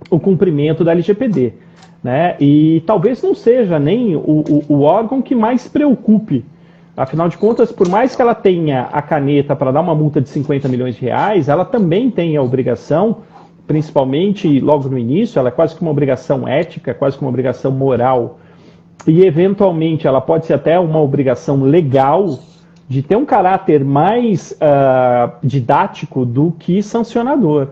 o cumprimento da LGPD, né? E talvez não seja nem o órgão que mais preocupe. Afinal de contas, por mais que ela tenha a caneta para dar uma multa de 50 milhões de reais, ela também tem a obrigação, principalmente logo no início, ela é quase que uma obrigação ética, quase que uma obrigação moral, e eventualmente ela pode ser até uma obrigação legal de ter um caráter mais didático do que sancionador.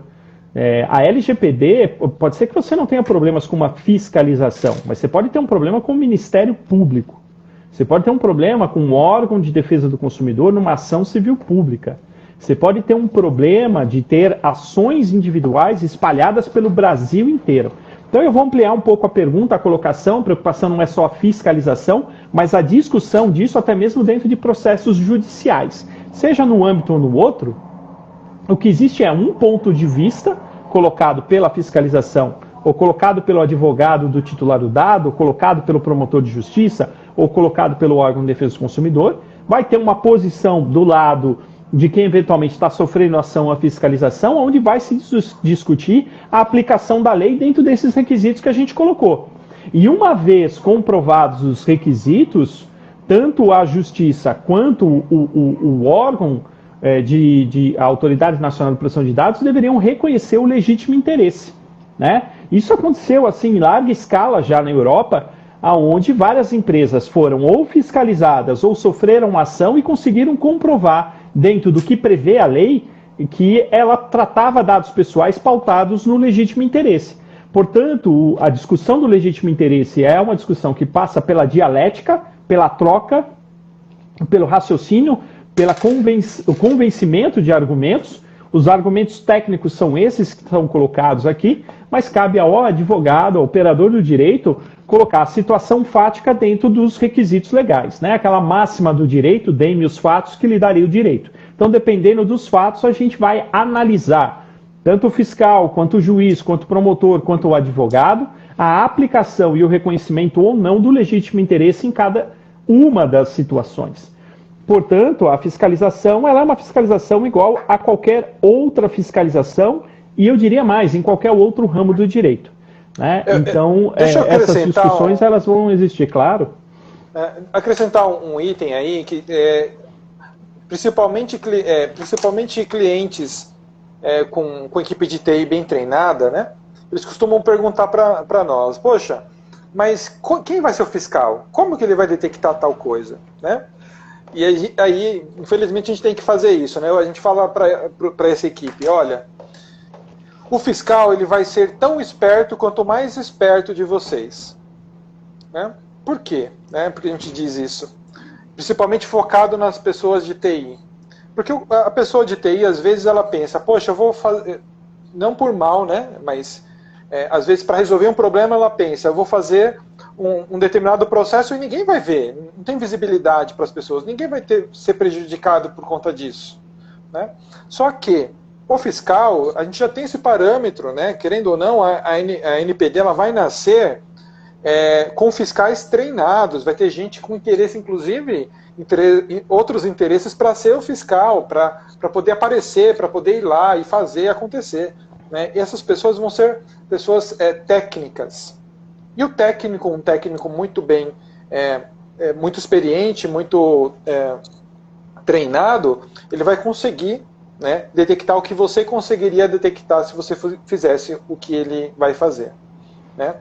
A LGPD, pode ser que você não tenha problemas com uma fiscalização, mas você pode ter um problema com o Ministério Público. Você pode ter um problema com um órgão de defesa do consumidor numa ação civil pública. Você pode ter um problema de ter ações individuais espalhadas pelo Brasil inteiro. Então eu vou ampliar um pouco a pergunta, a colocação. A preocupação não é só a fiscalização, mas a discussão disso até mesmo dentro de processos judiciais. Seja num âmbito ou no outro, o que existe é um ponto de vista colocado pela fiscalização, ou colocado pelo advogado do titular do dado, ou colocado pelo promotor de justiça, ou colocado pelo órgão de defesa do consumidor. Vai ter uma posição do lado de quem eventualmente está sofrendo ação à fiscalização, onde vai se discutir a aplicação da lei dentro desses requisitos que a gente colocou. E uma vez comprovados os requisitos, tanto a justiça quanto o órgão a Autoridade Nacional de Proteção de Dados deveriam reconhecer o legítimo interesse, né? Isso aconteceu assim em larga escala já na Europa, onde várias empresas foram ou fiscalizadas ou sofreram ação e conseguiram comprovar, dentro do que prevê a lei, que ela tratava dados pessoais pautados no legítimo interesse. Portanto, a discussão do legítimo interesse é uma discussão que passa pela dialética, pela troca, pelo raciocínio, pelo convencimento de argumentos. Os argumentos técnicos são esses que são colocados aqui, mas cabe ao advogado, ao operador do direito, colocar a situação fática dentro dos requisitos legais, né? Aquela máxima do direito, dê-me os fatos que lhe daria o direito. Então, dependendo dos fatos, a gente vai analisar tanto o fiscal, quanto o juiz, quanto o promotor, quanto o advogado, a aplicação e o reconhecimento ou não do legítimo interesse em cada uma das situações. Portanto, a fiscalização ela é uma fiscalização igual a qualquer outra fiscalização e eu diria mais, em qualquer outro ramo do direito. Né? Então, essas discussões elas vão existir, claro. Acrescentar um item aí, que principalmente clientes com equipe de TI bem treinada, né? Eles costumam perguntar para nós, poxa, mas quem vai ser o fiscal? Como que ele vai detectar tal coisa? Né? E aí, infelizmente, a gente tem que fazer isso, né? A gente fala para essa equipe, olha, o fiscal ele vai ser tão esperto quanto mais esperto de vocês. Né? Por quê? Né? Porque a gente diz isso. Principalmente focado nas pessoas de TI. Porque a pessoa de TI, às vezes, ela pensa, poxa, eu vou fazer, não por mal, né? Mas, às vezes, para resolver um problema, ela pensa, eu vou fazer um determinado processo e ninguém vai ver, não tem visibilidade para as pessoas, ninguém vai ser prejudicado por conta disso. Né? Só que o fiscal, a gente já tem esse parâmetro, né? Querendo ou não, a NPD ela vai nascer com fiscais treinados, vai ter gente com interesse, inclusive, outros interesses para ser o fiscal, para poder aparecer, para poder ir lá e fazer acontecer. Né? E essas pessoas vão ser pessoas técnicas. E o técnico, um técnico muito bem, muito experiente, muito treinado, ele vai conseguir, né, detectar o que você conseguiria detectar se você fizesse o que ele vai fazer. Né?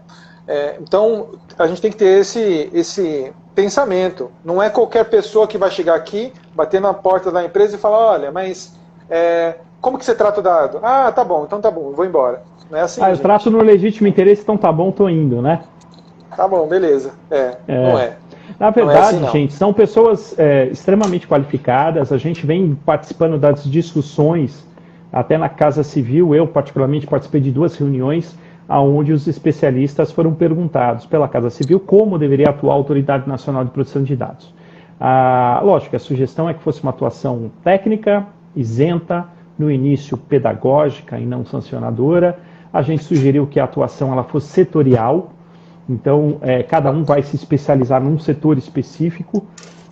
Então, a gente tem que ter esse pensamento. Não é qualquer pessoa que vai chegar aqui, bater na porta da empresa e falar, olha, mas como que você trata o dado? Ah, tá bom, então tá bom, vou embora. Não é assim, eu trato no legítimo interesse, então tá bom, tô indo, né? Tá bom, beleza. Não é. Na verdade, não é assim, gente, são pessoas extremamente qualificadas, a gente vem participando das discussões, até na Casa Civil, eu particularmente participei de 2 reuniões, onde os especialistas foram perguntados pela Casa Civil como deveria atuar a Autoridade Nacional de Proteção de Dados. Lógico, a sugestão é que fosse uma atuação técnica, isenta, no início pedagógica e não sancionadora. A gente sugeriu que a atuação ela fosse setorial, então cada um vai se especializar num setor específico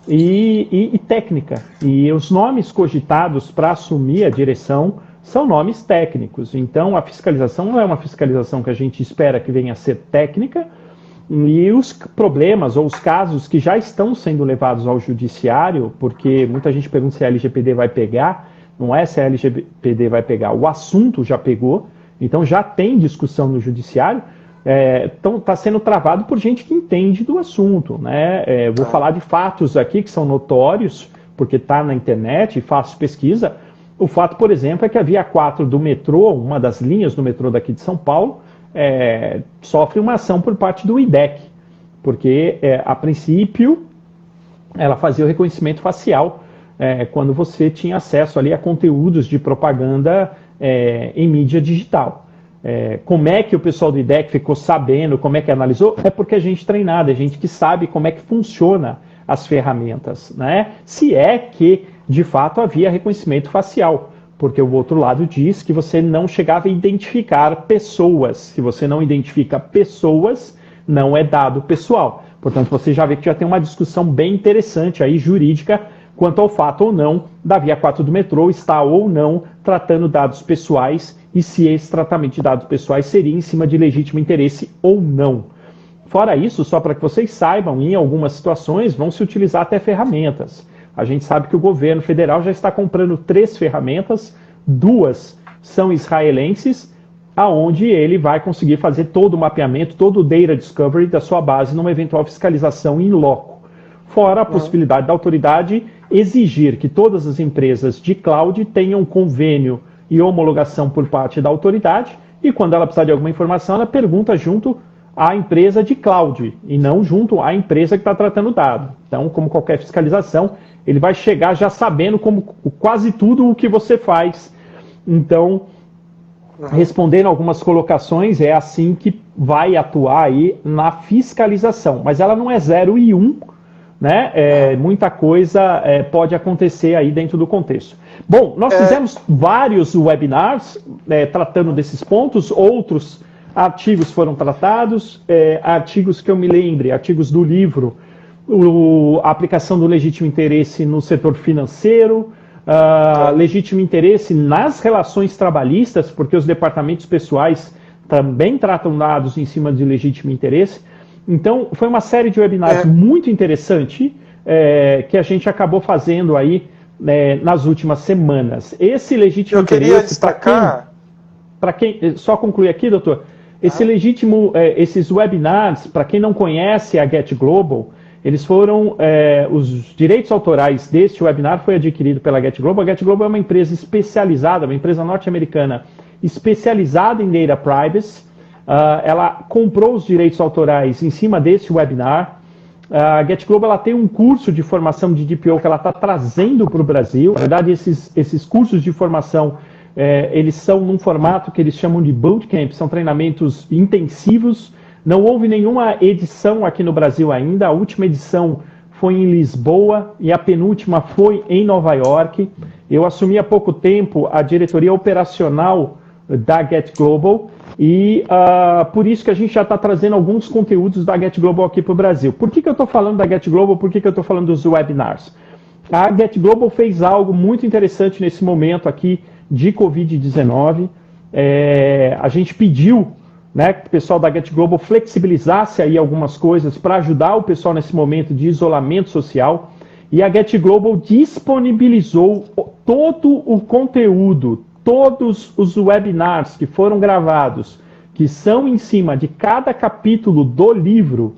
e técnica. E os nomes cogitados para assumir a direção são nomes técnicos. Então a fiscalização não é uma fiscalização que a gente espera que venha a ser técnica, e os problemas ou os casos que já estão sendo levados ao judiciário, porque muita gente pergunta se a LGPD vai pegar, não é se a LGPD vai pegar, o assunto já pegou, então já tem discussão no judiciário, então está sendo travado por gente que entende do assunto. Né? Vou falar de fatos aqui que são notórios, porque está na internet e faço pesquisa. O fato, por exemplo, é que a Via 4 do metrô, uma das linhas do metrô daqui de São Paulo, sofre uma ação por parte do IDEC, porque, a princípio, ela fazia o reconhecimento facial quando você tinha acesso ali a conteúdos de propaganda em mídia digital. Como é que o pessoal do IDEC ficou sabendo, como é que analisou? É porque a gente treinado, é gente que sabe como é que funciona as ferramentas, né? Se é que, de fato, havia reconhecimento facial, porque o outro lado diz que você não chegava a identificar pessoas. Se você não identifica pessoas, não é dado pessoal. Portanto, você já vê que já tem uma discussão bem interessante aí, jurídica, quanto ao fato ou não da Via 4 do metrô estar ou não tratando dados pessoais e se esse tratamento de dados pessoais seria em cima de legítimo interesse ou não. Fora isso, só para que vocês saibam, em algumas situações vão se utilizar até ferramentas. A gente sabe que o governo federal já está comprando 3 ferramentas, 2 são israelenses, aonde ele vai conseguir fazer todo o mapeamento, todo o data discovery da sua base numa eventual fiscalização in loco. Fora a possibilidade da autoridade exigir que todas as empresas de cloud tenham convênio e homologação por parte da autoridade, e quando ela precisar de alguma informação, ela pergunta junto à empresa de cloud, e não junto à empresa que está tratando o dado. Então, como qualquer fiscalização, ele vai chegar já sabendo como quase tudo o que você faz. Então, respondendo algumas colocações, é assim que vai atuar aí na fiscalização, mas ela não é 0 e 1, né? Muita coisa pode acontecer aí dentro do contexto. Bom, nós fizemos vários webinars tratando desses pontos, outros artigos foram tratados, artigos que eu me lembre, artigos do livro, a aplicação do legítimo interesse no setor financeiro, legítimo interesse nas relações trabalhistas, porque os departamentos pessoais também tratam dados em cima de legítimo interesse. Então, foi uma série de webinars muito interessante que a gente acabou fazendo aí nas últimas semanas. Esse legítimo interesse... Eu queria destacar... Para quem, só concluir aqui, doutor, esses webinars, para quem não conhece a Get Global, eles foram, os direitos autorais deste webinar foi adquirido pela Get Global. A Get Global é uma empresa especializada, uma empresa norte-americana especializada em data privacy. Ela comprou os direitos autorais em cima desse webinar. A Get Global ela tem um curso de formação de DPO que ela está trazendo para o Brasil. Na verdade, esses cursos de formação, eles são num formato que eles chamam de bootcamp, são treinamentos intensivos. Não houve nenhuma edição aqui no Brasil ainda. A última edição foi em Lisboa e a penúltima foi em Nova York. Eu assumi há pouco tempo a diretoria operacional da Get Global e por isso que a gente já está trazendo alguns conteúdos da Get Global aqui para o Brasil. Por que eu estou falando da Get Global? Por que eu estou falando dos webinars? A Get Global fez algo muito interessante nesse momento aqui de Covid-19. A gente pediu, né, que o pessoal da Get Global flexibilizasse aí algumas coisas para ajudar o pessoal nesse momento de isolamento social. E a Get Global disponibilizou todo o conteúdo, todos os webinars que foram gravados, que são em cima de cada capítulo do livro,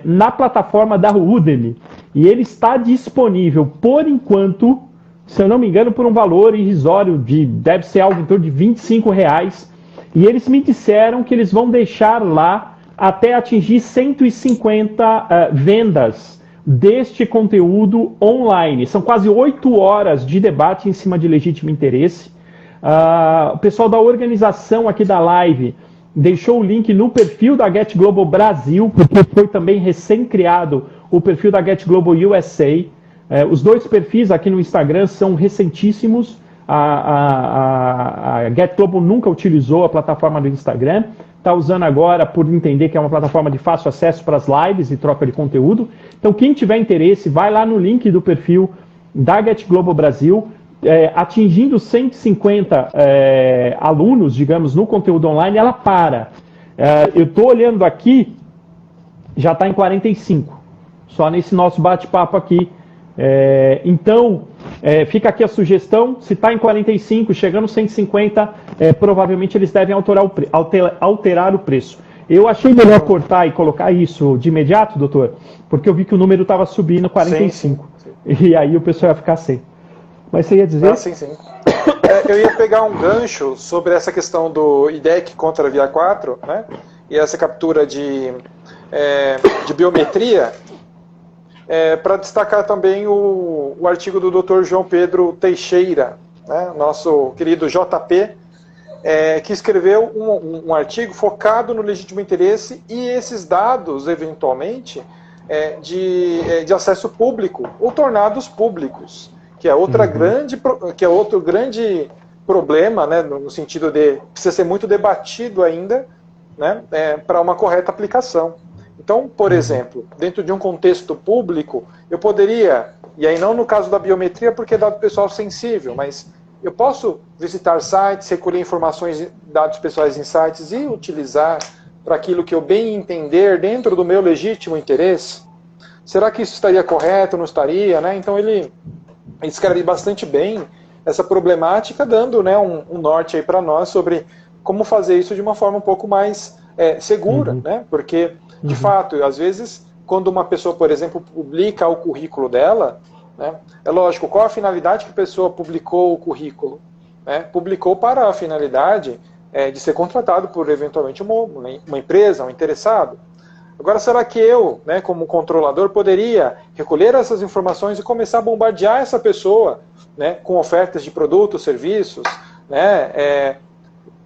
na plataforma da Udemy. E ele está disponível, por enquanto, se eu não me engano, por um valor irrisório, deve ser algo em torno de R$25. E eles me disseram que eles vão deixar lá até atingir 150 vendas deste conteúdo online. São quase 8 horas de debate em cima de legítimo interesse. O pessoal da organização aqui da live deixou o link no perfil da Get Global Brasil, porque foi também recém-criado o perfil da Get Global USA. Os dois perfis aqui no Instagram são recentíssimos. A Get Global nunca utilizou a plataforma do Instagram, está usando agora por entender que é uma plataforma de fácil acesso para as lives e troca de conteúdo. Então, quem tiver interesse, vai lá no link do perfil da Get Global Brasil, atingindo 150 alunos, digamos, no conteúdo online, ela para. Eu estou olhando aqui, já está em 45, só nesse nosso bate-papo aqui. Então, fica aqui a sugestão, se está em 45, chegando 150, provavelmente eles devem alterar o preço. Eu achei melhor cortar e colocar isso de imediato, doutor, porque eu vi que o número estava subindo 45. Sim. E aí o pessoal ia ficar sem. Mas você ia dizer? Sim. Eu ia pegar um gancho sobre essa questão do IDEC contra a Via 4, né? E essa captura de biometria, para destacar também o artigo do Dr. João Pedro Teixeira, né, nosso querido JP, que escreveu um artigo focado no legítimo interesse e esses dados, eventualmente, de acesso público ou tornados públicos, que é outro grande problema, né, no sentido de precisa ser muito debatido ainda, né, para uma correta aplicação. Então, por exemplo, dentro de um contexto público, eu poderia, e aí não no caso da biometria porque é dado pessoal sensível, mas eu posso visitar sites, recolher informações, dados pessoais em sites e utilizar para aquilo que eu bem entender dentro do meu legítimo interesse? Será que isso estaria correto, não estaria? Né? Então ele escreve bastante bem essa problemática, dando, né, um norte aí para nós sobre como fazer isso de uma forma um pouco mais segura, né? Porque de fato, às vezes, quando uma pessoa, por exemplo, publica o currículo dela, né, é lógico, qual a finalidade que a pessoa publicou o currículo? Né? Publicou para a finalidade de ser contratado por, eventualmente, uma empresa, um interessado. Agora, será que eu, né, como controlador, poderia recolher essas informações e começar a bombardear essa pessoa, né, com ofertas de produtos, serviços, né,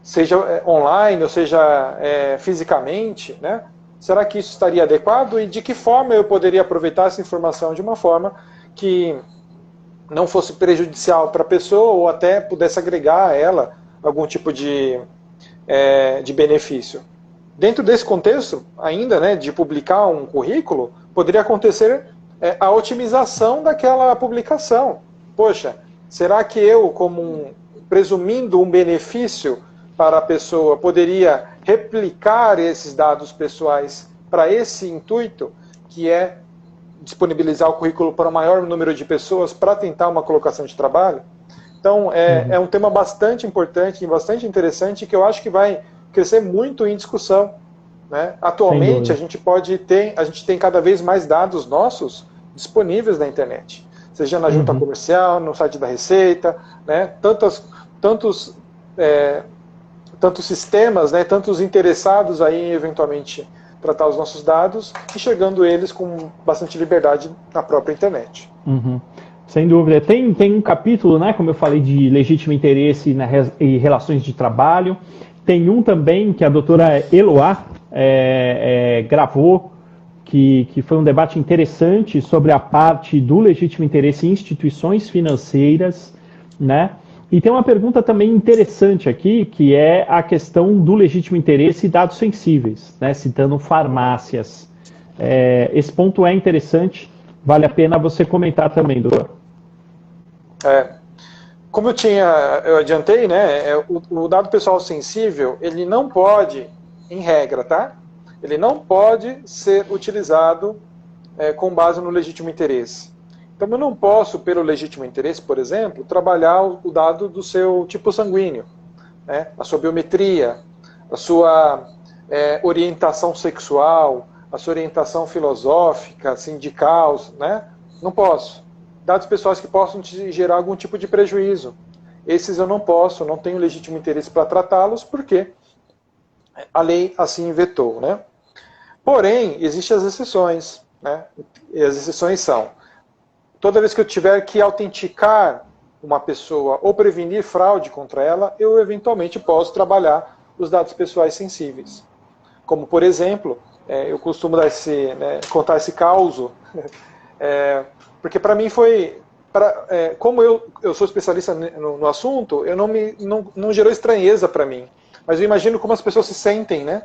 seja online ou seja fisicamente, né? Será que isso estaria adequado? E de que forma eu poderia aproveitar essa informação de uma forma que não fosse prejudicial para a pessoa ou até pudesse agregar a ela algum tipo de benefício? Dentro desse contexto, ainda, né, de publicar um currículo, poderia acontecer a otimização daquela publicação. Poxa, será que eu, presumindo um benefício para a pessoa, poderia replicar esses dados pessoais para esse intuito, que é disponibilizar o currículo para o maior número de pessoas para tentar uma colocação de trabalho? Então, é um tema bastante importante e bastante interessante que eu acho que vai crescer muito em discussão, né? Atualmente, a gente tem cada vez mais dados nossos disponíveis na internet, seja na junta comercial, no site da Receita, né? Tantos sistemas, né? Tantos interessados aí em eventualmente tratar os nossos dados, enxergando eles com bastante liberdade na própria internet. Sem dúvida. Tem um capítulo, né, como eu falei, de legítimo interesse e relações de trabalho. Tem um também que a doutora Eloá gravou, que foi um debate interessante sobre a parte do legítimo interesse em instituições financeiras, né? E tem uma pergunta também interessante aqui, que é a questão do legítimo interesse e dados sensíveis, né? Citando farmácias. Esse ponto é interessante, vale a pena você comentar também, doutor. Como eu adiantei, né, o dado pessoal sensível, ele não pode, em regra, tá? Ele não pode ser utilizado com base no legítimo interesse. Então, eu não posso, pelo legítimo interesse, por exemplo, trabalhar o dado do seu tipo sanguíneo, né, a sua biometria, a sua orientação sexual, a sua orientação filosófica, sindical, né? Não posso. Dados pessoais que possam te gerar algum tipo de prejuízo. Esses eu não posso, não tenho legítimo interesse para tratá-los, porque a lei assim vetou, né? Porém, existem as exceções, né? E as exceções são: toda vez que eu tiver que autenticar uma pessoa ou prevenir fraude contra ela, eu eventualmente posso trabalhar os dados pessoais sensíveis. Como, por exemplo, eu costumo contar esse caso, porque para mim foi... como eu sou especialista no assunto, não gerou estranheza para mim. Mas eu imagino como as pessoas se sentem, né?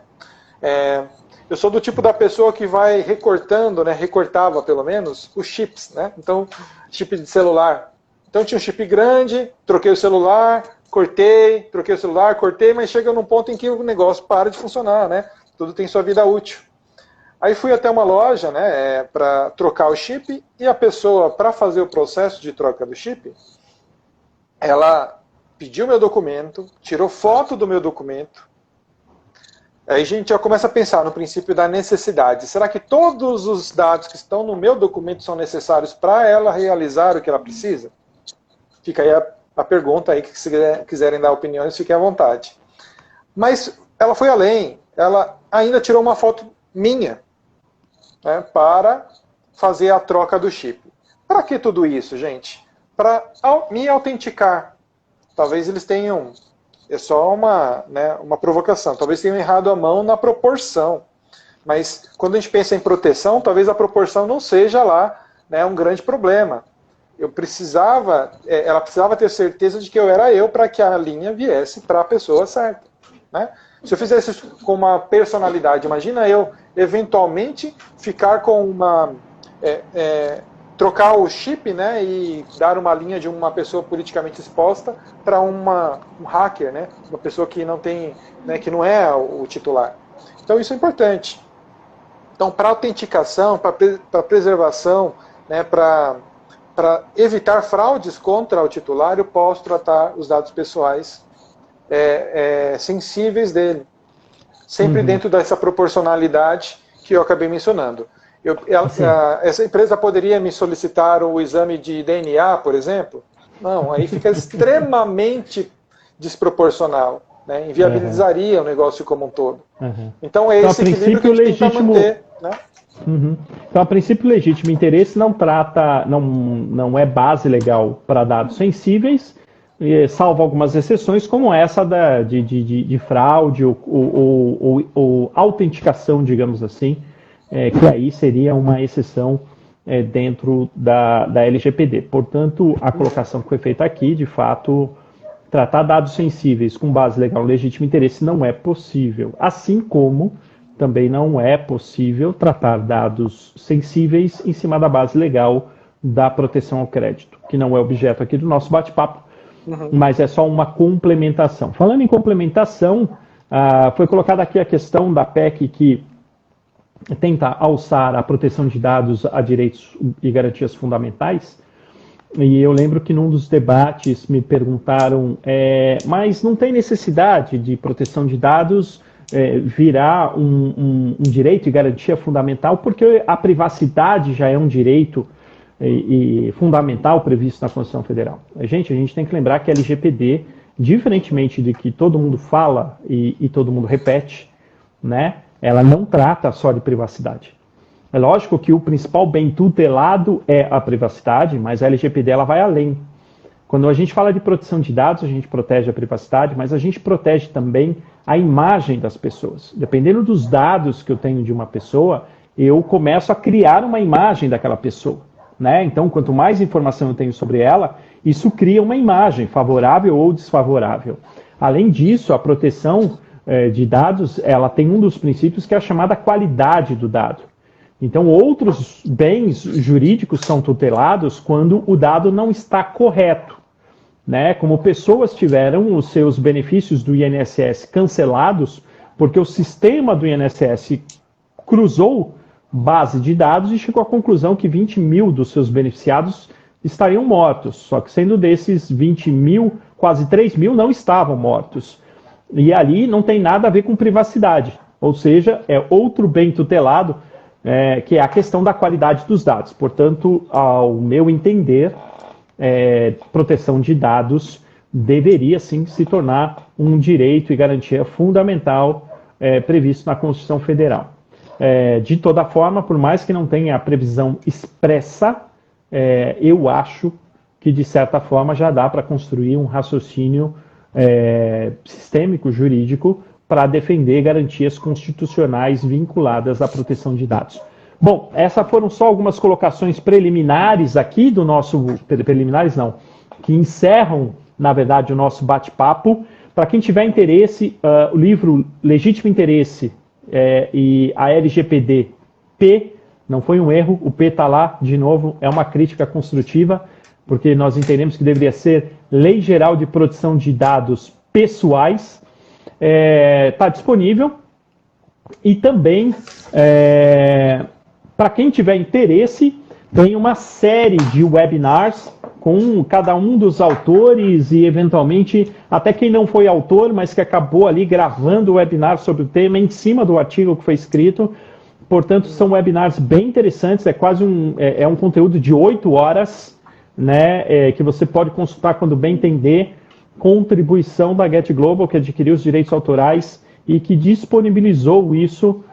Eu sou do tipo da pessoa que vai recortando, né? Recortava pelo menos, os chips, né? Então, chip de celular. Então tinha um chip grande, troquei o celular, troquei o celular, cortei, mas chega num ponto em que o negócio para de funcionar, né? Tudo tem sua vida útil. Aí fui até uma loja, né, para trocar o chip, e a pessoa, para fazer o processo de troca do chip, ela pediu meu documento, tirou foto do meu documento. Aí a gente já começa a pensar no princípio da necessidade. Será que todos os dados que estão no meu documento são necessários para ela realizar o que ela precisa? Fica aí a pergunta aí, que se quiserem dar opiniões, fiquem à vontade. Mas ela foi além, ela ainda tirou uma foto minha, né, para fazer a troca do chip. Para que tudo isso, gente? Para me autenticar. Talvez eles tenham... É só uma provocação. Talvez tenham errado a mão na proporção. Mas quando a gente pensa em proteção, talvez a proporção não seja lá, né, um grande problema. Ela precisava ter certeza de que eu era eu para que a linha viesse para a pessoa certa, né? Se eu fizesse isso com uma personalidade, imagina eu eventualmente ficar com trocar o chip, né, e dar uma linha de uma pessoa politicamente exposta para um hacker, né, uma pessoa que não tem, né, que não é o titular. Então isso é importante. Então, para autenticação, para preservação, né, para evitar fraudes contra o titular, eu posso tratar os dados pessoais sensíveis dele, sempre dentro dessa proporcionalidade que eu acabei mencionando. Essa empresa poderia me solicitar o exame de DNA, por exemplo? Não, aí fica extremamente desproporcional, né? Inviabilizaria o negócio como um todo. Então é esse equilíbrio que a gente tenta manter, né? Então, a princípio, legítimo interesse não é base legal para dados sensíveis, salvo algumas exceções, como essa de fraude ou autenticação, digamos assim, que aí seria uma exceção dentro da LGPD. Portanto, a colocação que foi feita aqui, de fato, tratar dados sensíveis com base legal no legítimo interesse não é possível, assim como também não é possível tratar dados sensíveis em cima da base legal da proteção ao crédito, que não é objeto aqui do nosso bate-papo, mas é só uma complementação. Falando em complementação, foi colocada aqui a questão da PEC que tenta alçar a proteção de dados a direitos e garantias fundamentais, e eu lembro que num dos debates me perguntaram, mas não tem necessidade de proteção de dados virar um direito e garantia fundamental, porque a privacidade já é um direito e fundamental previsto na Constituição Federal. Gente, a gente tem que lembrar que a LGPD, diferentemente de que todo mundo fala e todo mundo repete, né, ela não trata só de privacidade. É lógico que o principal bem tutelado é a privacidade, mas a LGPD ela vai além. Quando a gente fala de proteção de dados, a gente protege a privacidade, mas a gente protege também a imagem das pessoas. Dependendo dos dados que eu tenho de uma pessoa, eu começo a criar uma imagem daquela pessoa, né? Então, quanto mais informação eu tenho sobre ela, isso cria uma imagem favorável ou desfavorável. Além disso, a proteção de dados, ela tem um dos princípios que é a chamada qualidade do dado. Então, outros bens jurídicos são tutelados quando o dado não está correto, né? Como pessoas tiveram os seus benefícios do INSS cancelados porque o sistema do INSS cruzou base de dados e chegou à conclusão que 20 mil dos seus beneficiados estariam mortos. Só que sendo desses 20 mil, quase 3 mil não estavam mortos. E ali não tem nada a ver com privacidade. Ou seja, é outro bem tutelado, que é a questão da qualidade dos dados. Portanto, ao meu entender, proteção de dados deveria sim se tornar um direito e garantia fundamental previsto na Constituição Federal. De toda forma, por mais que não tenha a previsão expressa, eu acho que de certa forma já dá para construir um raciocínio sistêmico, jurídico, para defender garantias constitucionais vinculadas à proteção de dados. Bom, essas foram só algumas colocações preliminares aqui do nosso... Preliminares não, que encerram, na verdade, o nosso bate-papo. Para quem tiver interesse, o livro Legítimo Interesse e a LGPD P, não foi um erro, o P está lá, de novo, é uma crítica construtiva, porque nós entendemos que deveria ser Lei Geral de Proteção de Dados Pessoais. Está disponível. E também, para quem tiver interesse, tem uma série de webinars com cada um dos autores e, eventualmente, até quem não foi autor, mas que acabou ali gravando o webinar sobre o tema em cima do artigo que foi escrito. Portanto, são webinars bem interessantes, quase um conteúdo de 8 horas, né, que você pode consultar quando bem entender. Contribuição da Get Global, que adquiriu os direitos autorais e que disponibilizou isso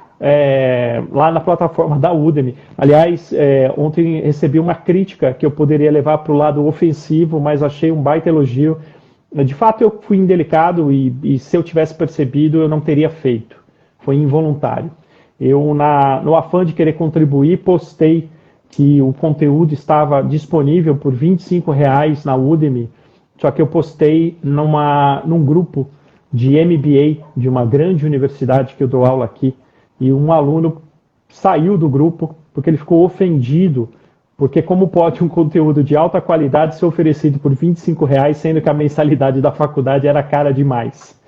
lá na plataforma da Udemy. Aliás, ontem recebi uma crítica que eu poderia levar para o lado ofensivo, mas achei um baita elogio. De fato, eu fui indelicado e se eu tivesse percebido, eu não teria feito. Foi involuntário. Eu, no afã de querer contribuir, postei que o conteúdo estava disponível por R$25 na Udemy. Só que eu postei num grupo de MBA de uma grande universidade que eu dou aula aqui, e um aluno saiu do grupo porque ele ficou ofendido, porque como pode um conteúdo de alta qualidade ser oferecido por R$25, sendo que a mensalidade da faculdade era cara demais.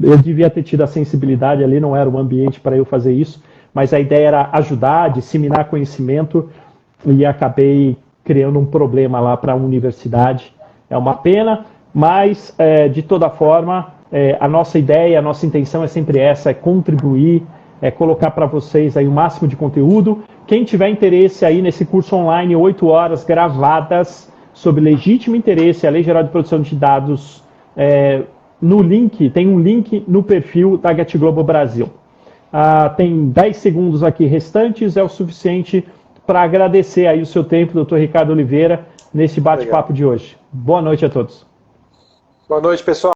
Eu devia ter tido a sensibilidade ali, não era o ambiente para eu fazer isso, mas a ideia era ajudar, disseminar conhecimento, e acabei criando um problema lá para a universidade. É uma pena, mas, de toda forma, a nossa ideia, a nossa intenção é sempre essa, é contribuir, é colocar para vocês aí o máximo de conteúdo. Quem tiver interesse aí nesse curso online, 8 horas gravadas, sobre legítimo interesse, a Lei Geral de Proteção de Dados, no link, tem um link no perfil da Get Global Brasil. Tem 10 segundos aqui restantes, é o suficiente para agradecer aí o seu tempo, doutor Ricardo Oliveira, nesse bate-papo de hoje. Boa noite a todos. Boa noite, pessoal.